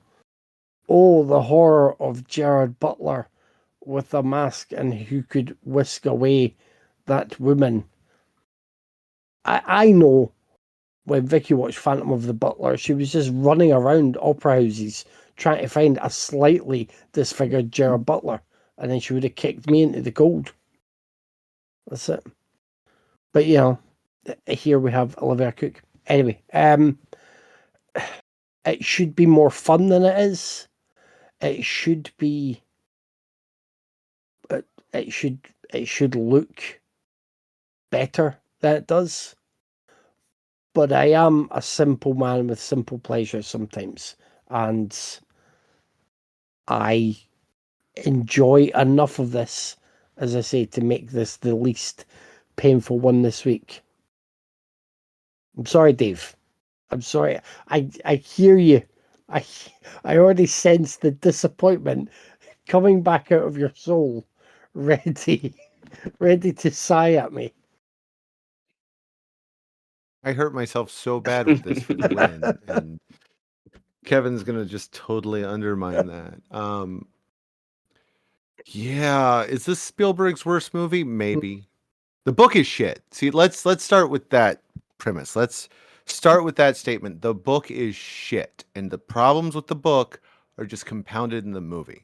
the horror of Gerard Butler with a mask and who could whisk away that woman. I know when Vicky watched Phantom of the Butler, she was just running around opera houses trying to find a slightly disfigured Gerard Butler, and then she would have kicked me into the cold. That's it. But here we have Olivia Cooke. Anyway, it should be more fun than it is. It should be. It should look better than it does. But I am a simple man with simple pleasures sometimes, and I enjoy enough of this, as I say, to make this the least painful one this week. I'm sorry, Dave. I'm sorry. I hear you. I already sense the disappointment coming back out of your soul, ready to sigh at me. I hurt myself so bad with this for the win, and Kevin's gonna just totally undermine that. Yeah, is this Spielberg's worst movie? Maybe. The book is shit. See, let's start with that premise. Let's start with that statement. The book is shit, and the problems with the book are just compounded in the movie.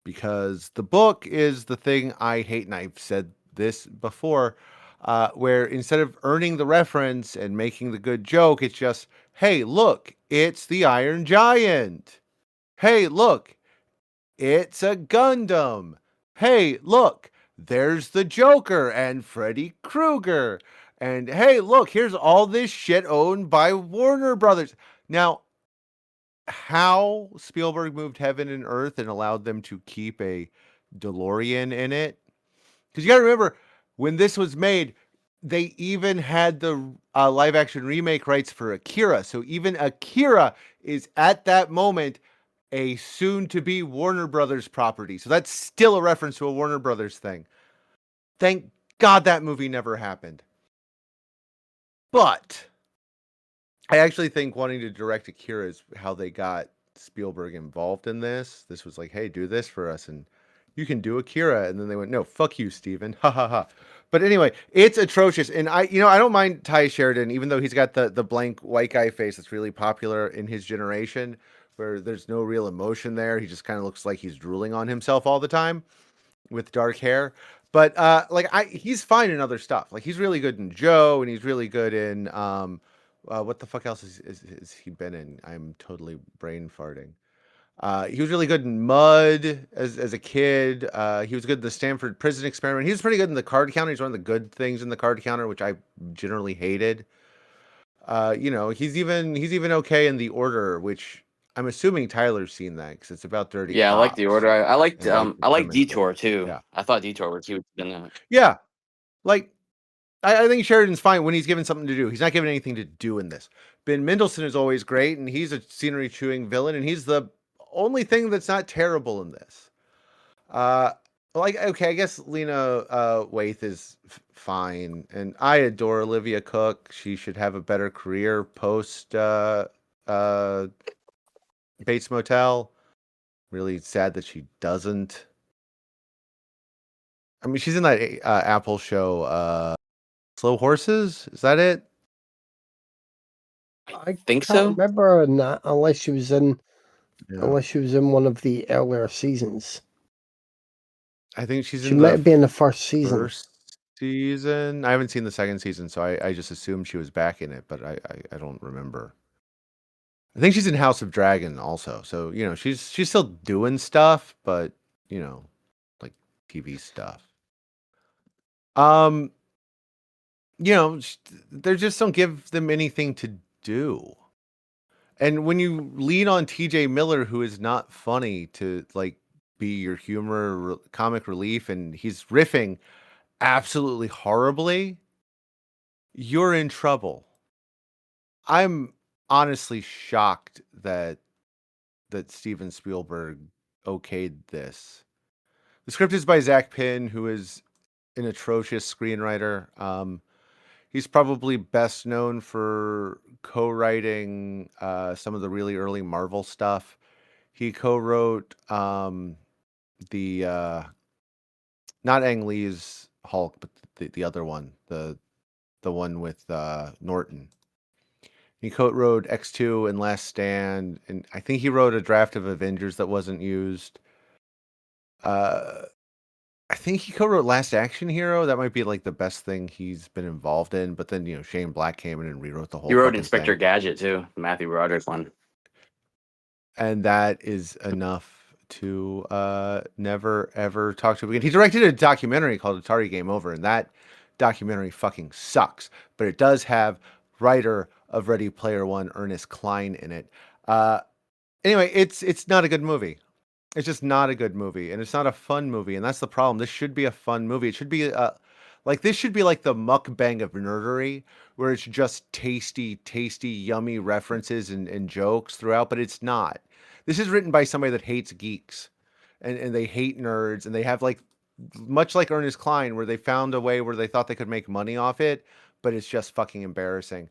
Because the book is the thing I hate, and I've said this before, where instead of earning the reference and making the good joke, it's just, hey, look, it's the Iron Giant. Hey, look, it's a Gundam. Hey, look, there's the Joker and Freddy Krueger. And hey, look, here's all this shit owned by Warner Brothers. Now, how Spielberg moved heaven and earth and allowed them to keep a DeLorean in it. Because you got to remember, when this was made, they even had the live action remake rights for Akira. So even Akira is at that moment a soon to be Warner Brothers property. So that's still a reference to a Warner Brothers thing. Thank God that movie never happened. But I actually think wanting to direct Akira is how they got Spielberg involved in this. This was like, hey, do this for us. And you can do Akira. And then they went, no, fuck you, Steven. Ha ha ha. But anyway, it's atrocious. And I don't mind Ty Sheridan, even though he's got the blank white guy face that's really popular in his generation, where there's no real emotion there. He just kind of looks like he's drooling on himself all the time with dark hair. But he's fine in other stuff. Like, he's really good in Joe, and he's really good in what the fuck else is he been in? I'm totally brain farting. He was really good in Mud as a kid. He was good in the Stanford Prison Experiment. He was pretty good in the Card Counter. He's one of the good things in the Card Counter, which I generally hated. He's even okay in The Order, which I'm assuming Tyler's seen that because it's about dirty Yeah, I like The cops Order. I liked and white I like supremacy. Detour too. Yeah. I thought Detour was cute in that. Yeah, like I think Sheridan's fine when he's given something to do. He's not given anything to do in this. Ben Mendelsohn is always great, and he's a scenery chewing villain, and he's the only thing that's not terrible in this. Okay, I guess Lena Waithe is fine, and I adore Olivia Cooke. She should have a better career post Bates Motel. Really sad that she doesn't. I mean, she's in that Apple show, Slow Horses. Is that it? I think can't so. remember her in that unless she was in Yeah. one of the earlier seasons. I think she's She in might the have been in the first season. first season. I haven't seen the second season, so I just assumed she was back in it, but I don't remember. I think she's in House of Dragon also. So, she's still doing stuff, but, like TV stuff. They just don't give them anything to do. And when you lean on TJ Miller, who is not funny, to like be your humor comic relief, and he's riffing absolutely horribly, you're in trouble. I'm honestly shocked that Steven Spielberg okayed this. The script is by Zach Penn, who is an atrocious screenwriter. He's probably best known for co-writing some of the really early Marvel stuff. He co-wrote the not Ang Lee's Hulk, but the other one, the one with Norton. He co-wrote X2 and Last Stand, and I think he wrote a draft of Avengers that wasn't used. I think he co-wrote Last Action Hero. That might be like the best thing he's been involved in. But then, Shane Black came in and rewrote the whole. He wrote fucking Inspector thing. Gadget too, the Matthew Broderick one. And that is enough to never ever talk to him again. He directed a documentary called Atari Game Over, and that documentary fucking sucks. But it does have writer of Ready Player One, Ernest Cline, in it. Anyway, it's not a good movie. It's just not a good movie, and it's not a fun movie, and that's the problem. This should be a fun movie. It should be this should be like the mukbang of nerdery, where it's just tasty, yummy references and jokes throughout, but it's not. This is written by somebody that hates geeks, and they hate nerds, and they have much like Ernest Cline, where they found a way where they thought they could make money off it, but it's just fucking embarrassing.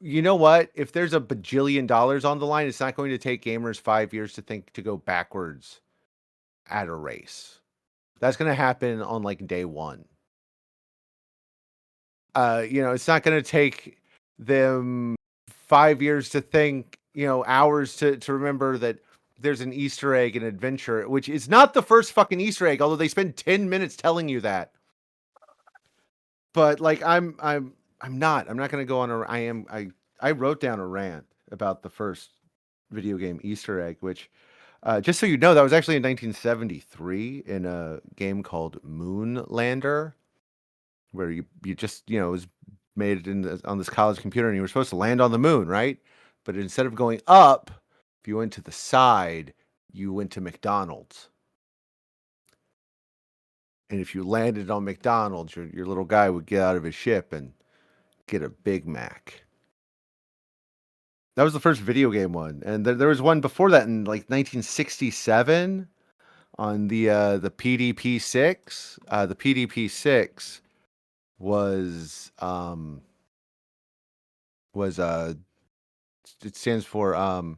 You know what? If there's a bajillion dollars on the line, it's not going to take gamers 5 years to go backwards at a race. That's going to happen on day one. It's not going to take them 5 years to think, hours to remember that there's an Easter egg in Adventure, which is not the first fucking Easter egg, although they spend 10 minutes telling you that. But I'm not going to go on I wrote down a rant about the first video game Easter egg, which, just so you know, that was actually in 1973 in a game called Moonlander, where you just, it was made on this college computer, and you were supposed to land on the moon, right? But instead of going up, if you went to the side, you went to McDonald's. And if you landed on McDonald's, your little guy would get out of his ship and get a Big Mac. That was the first video game one. And there was one before that in 1967 on the PDP-6. The PDP-6 was it stands for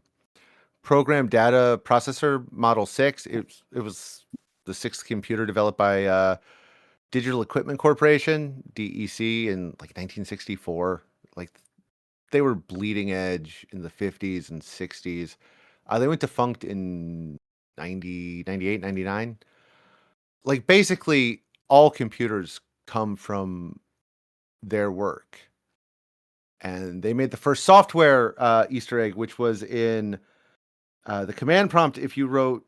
Program Data Processor Model 6. It was the sixth computer developed by Digital Equipment Corporation, DEC, in like 1964. Like they were bleeding edge in the 50s and 60s. They went defunct in 90, 98, 99. Like basically all computers come from their work. And they made the first software Easter egg, which was in the command prompt. If you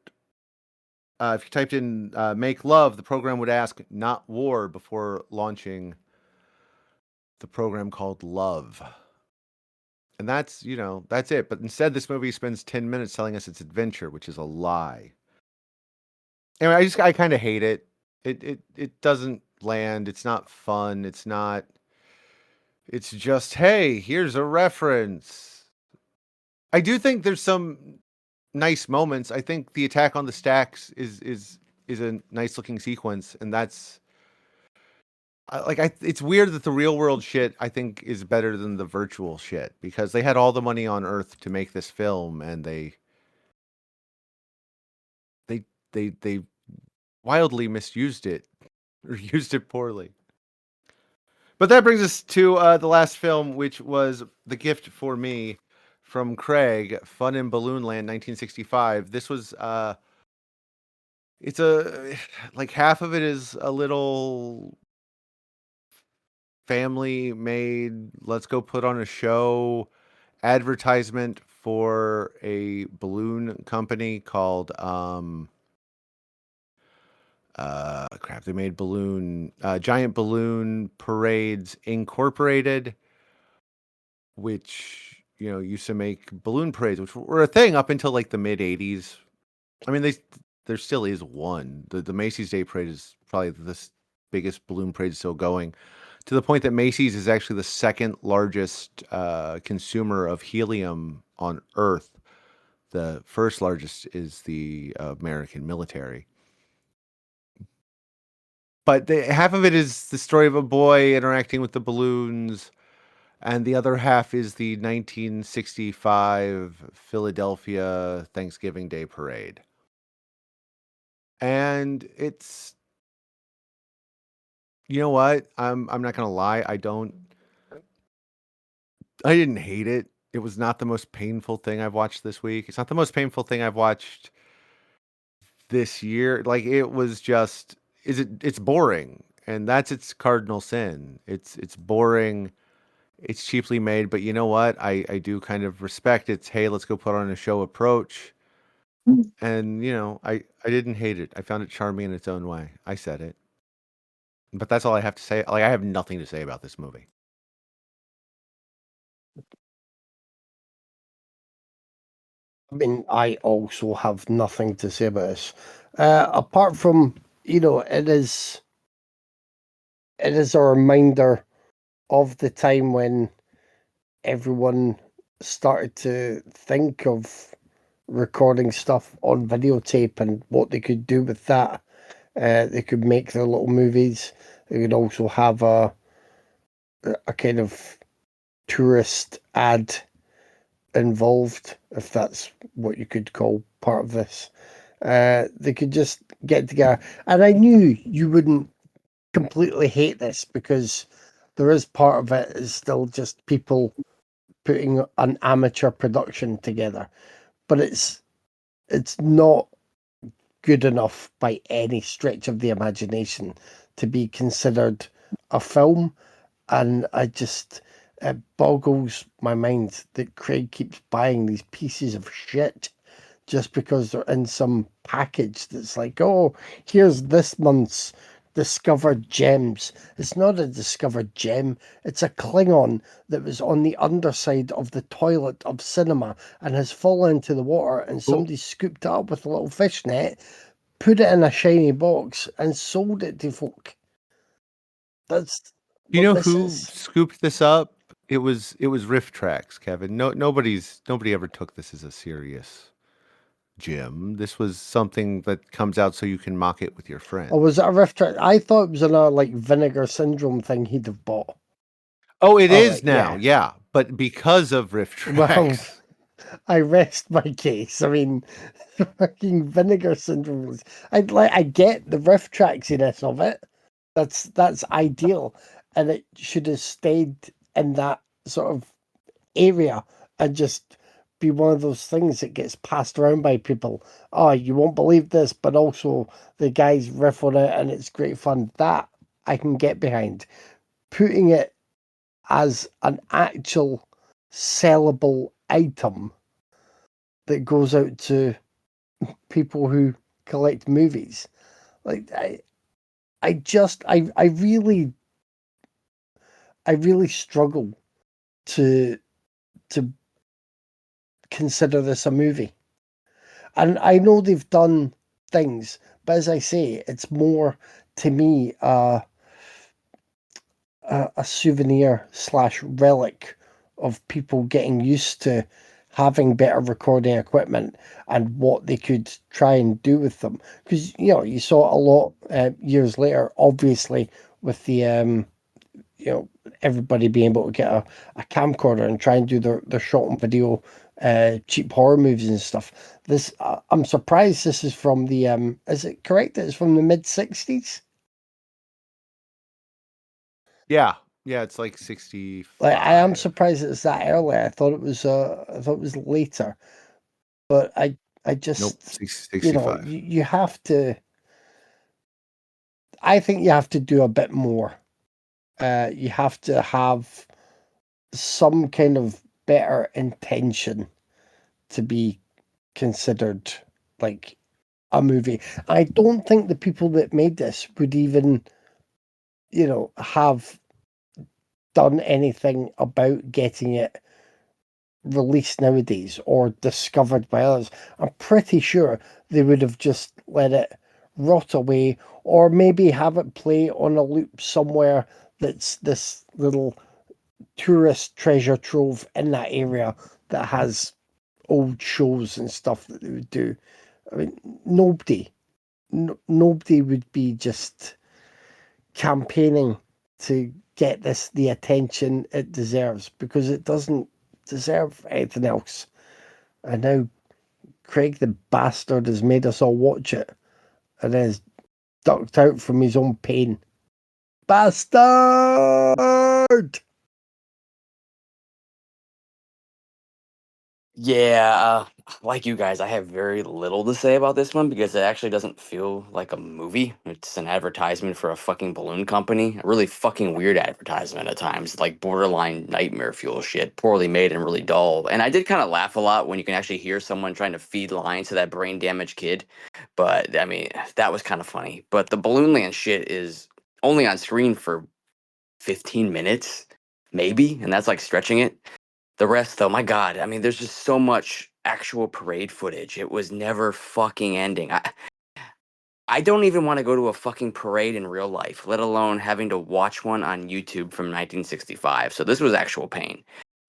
typed in make love, the program would ask not war before launching the program called Love. And that's it. But instead, this movie spends 10 minutes telling us it's adventure, which is a lie. Anyway, I kind of hate it. It doesn't land. It's not fun. It's just, hey, here's a reference. I do think there's some nice moments. I think the attack on the stacks is a nice looking sequence, and that's it's weird that the real world shit I think is better than the virtual shit, because they had all the money on earth to make this film, and they wildly misused it or used it poorly. But that brings us to the last film, which was The Gift for Me from Craig, Fun in Balloon Land, 1965. This was it's like half of it is a little family made, let's go put on a show advertisement for a balloon company called they made Giant Balloon Parades Incorporated, which used to make balloon parades, which were a thing up until like the mid 80s. I mean, there still is one. The Macy's Day Parade is probably the biggest balloon parade still going, to the point that Macy's is actually the second largest consumer of helium on Earth. The first largest is the American military. But half of it is the story of a boy interacting with the balloons, and the other half is the 1965 Philadelphia Thanksgiving Day Parade. And it's, you know what? I'm not gonna lie. I didn't hate it. It was not the most painful thing I've watched this week. It's not the most painful thing I've watched this year. Like, it was just, it's boring, and that's its cardinal sin. It's boring. It's cheaply made, but you know what? I do kind of respect its, hey, let's go put on a show approach. And I didn't hate it. I found it charming in its own way. I said it. But that's all I have to say. Like, I have nothing to say about this movie. I mean, I also have nothing to say about this. Apart from, it is a reminder of the time when everyone started to think of recording stuff on videotape and what they could do with that. They could make their little movies. They could also have a kind of tourist ad involved, if that's what you could call part of this. They could just get together. And I knew you wouldn't completely hate this, because there is part of it is still just people putting an amateur production together. But it's not good enough by any stretch of the imagination to be considered a film. And it boggles my mind that Craig keeps buying these pieces of shit just because they're in some package that's like, oh, here's this month's discovered gems. It's not a discovered gem. It's a Klingon that was on the underside of the toilet of cinema and has fallen into the water, and somebody scooped it up with a little fishnet, put it in a shiny box, and sold it to folk. That's Do you know what this who is. scooped this up? It was Riff Tracks, Kevin. Nobody ever took this as a serious gem. This was something that comes out so you can mock it with your friends. Oh, was it a riff track? I thought it was another Vinegar Syndrome thing he'd have bought. Oh, it is right, now, yeah. But because of Riff Tracks. I rest my case. I mean, fucking Vinegar Syndrome. I get the riff tracksiness of it. That's ideal, and it should have stayed in that sort of area and just be one of those things that gets passed around by people. Oh, you won't believe this, but also the guys riff on it and it's great fun. That I can get behind. Putting it as an actual sellable item that goes out to people who collect movies. Like I really struggle to to consider this a movie. And I know they've done things, but as I say, it's more to me a souvenir slash relic of people getting used to having better recording equipment and what they could try and do with them. Because you saw a lot years later, obviously with the everybody being able to get a camcorder and try and do their shot on video cheap horror movies and stuff. This I'm surprised this is from the is it correct that it's from the mid-60s? Yeah, yeah, it's like 65. Like I am surprised it's that early. I thought it was later. But I just Nope, 65. you have to, I think you have to do a bit more. You have to have some kind of better intention to be considered like a movie. I don't think the people that made this would even, have done anything about getting it released nowadays or discovered by others. I'm pretty sure they would have just let it rot away or maybe have it play on a loop somewhere that's this little tourist treasure trove in that area that has old shows and stuff that they would do. I mean, nobody would be just campaigning to get this the attention it deserves because it doesn't deserve anything else. And now Craig the bastard has made us all watch it and has ducked out from his own pain. Bastard! Yeah, like you guys, I have very little to say about this one because it actually doesn't feel like a movie. It's an advertisement for a fucking balloon company. A really fucking weird advertisement at times, like borderline nightmare fuel shit, poorly made and really dull. And I did kind of laugh a lot when you can actually hear someone trying to feed lines to that brain damaged kid. But I mean, that was kind of funny. But the balloon land shit is only on screen for 15 minutes, maybe, and that's like stretching it. The rest, though, my God, I mean, there's just so much actual parade footage. It was never fucking ending. I don't even want to go to a fucking parade in real life, let alone having to watch one on YouTube from 1965. So this was actual pain.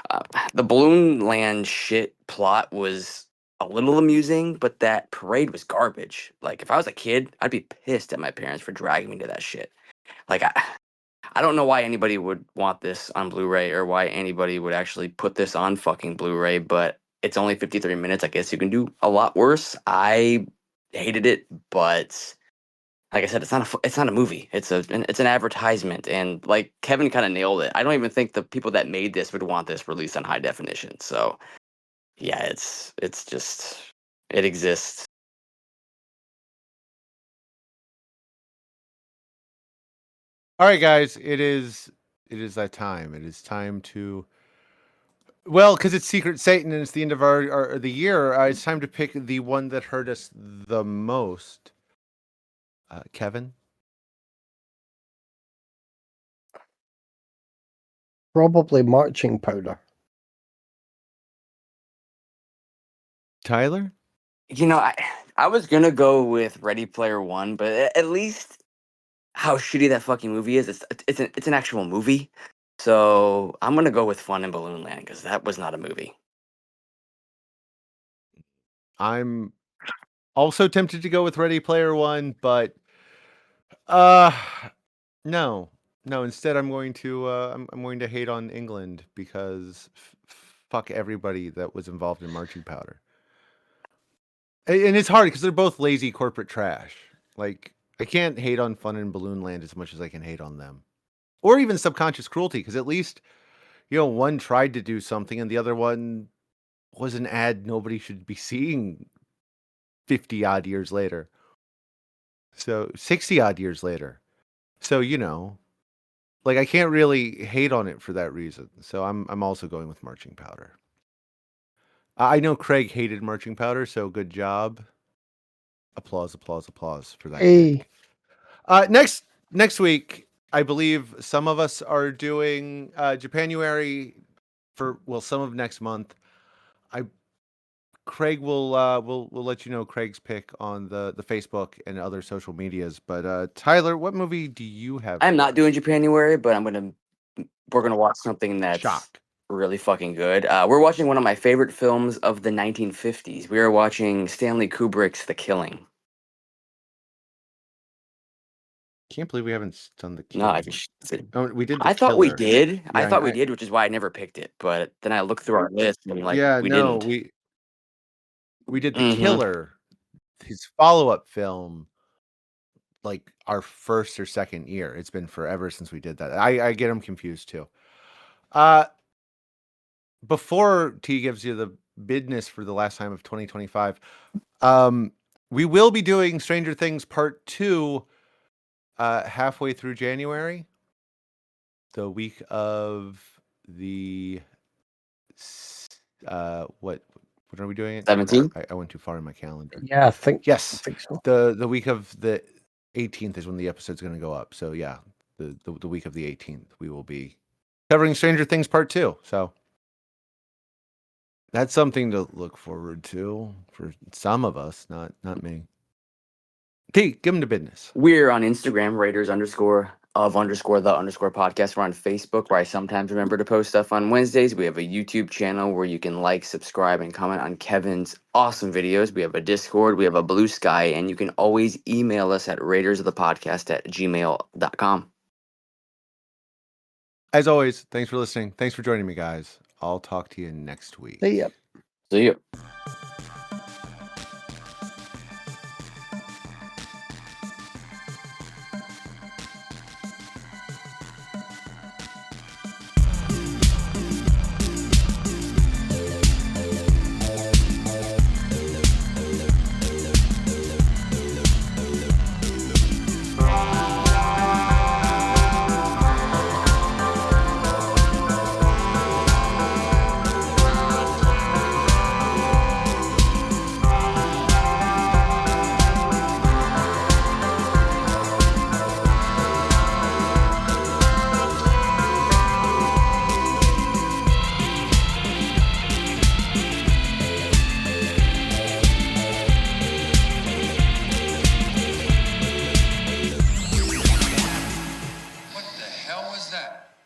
Uh, the Balloon Land shit plot was a little amusing, but that parade was garbage. Like, if I was a kid, I'd be pissed at my parents for dragging me to that shit. Like, I don't know why anybody would want this on Blu-ray or why anybody would actually put this on fucking Blu-ray, but it's only 53 minutes. I guess you can do a lot worse. I hated it, but like I said, it's not a movie. It's an advertisement, and like Kevin kind of nailed it. I don't even think the people that made this would want this released on high definition. So yeah, it's just it exists. All right, guys, it is that time. It is time to, well, because it's Secret Satan and it's the end of our the year. It's time to pick the one that hurt us the most. Kevin, Probably marching powder. Tyler. You know, I was gonna go with Ready Player One, but at least how shitty that fucking movie is. It's an actual movie. So I'm gonna go with Fun in Balloon Land because that was not a movie. I'm also tempted to go with Ready Player One, but uh no, no. Instead, I'm going to hate on England because fuck everybody that was involved in Marching Powder. And it's hard because they're both lazy corporate trash. Like, I can't hate on Fun in Balloon Land as much as I can hate on them. Or even Subconscious Cruelty, because at least, one tried to do something and the other one was an ad nobody should be seeing 50 odd years later. So 60 odd years later. So, like, I can't really hate on it for that reason. So I'm also going with Marching Powder. I know Craig hated Marching Powder, so good job. Applause, applause, applause for that. Hey. Next week, I believe some of us are doing Japanuary for some of next month. Craig will let you know Craig's pick on the Facebook and other social medias. But Tyler, what movie do you have? I'm not doing Japanuary, but we're gonna watch something that's Shock. really fucking good. We're watching one of my favorite films of the 1950s. We are watching Stanley Kubrick's The Killing. Can't believe we haven't done The No, Killing. We did. I thought we did. Yeah, I thought we did, which is why I never picked it. But then I looked through our list and we didn't. We did The Mhm. Killer, his follow-up film, like our first or second year. It's been forever since we did that. I get them confused too. Before T gives you the business for the last time of 2025, we will be doing Stranger Things Part 2 halfway through January, the week of the what are we doing it? 17th? I went too far in my calendar. Yeah, I think Yes, so. the week of the 18th is when the episode's going to go up. So yeah, the week of the 18th, we will be covering Stranger Things Part 2. So that's something to look forward to for some of us, not me. T, give them the business. We're on Instagram, Raiders_of_the_ podcast. We're on Facebook, where I sometimes remember to post stuff on Wednesdays. We have a YouTube channel where you can like, subscribe, and comment on Kevin's awesome videos. We have a Discord, we have a Blue Sky, and you can always email us at raidersofthepodcast@gmail.com. As always, thanks for listening. Thanks for joining me, guys. I'll talk to you next week. See ya. See you.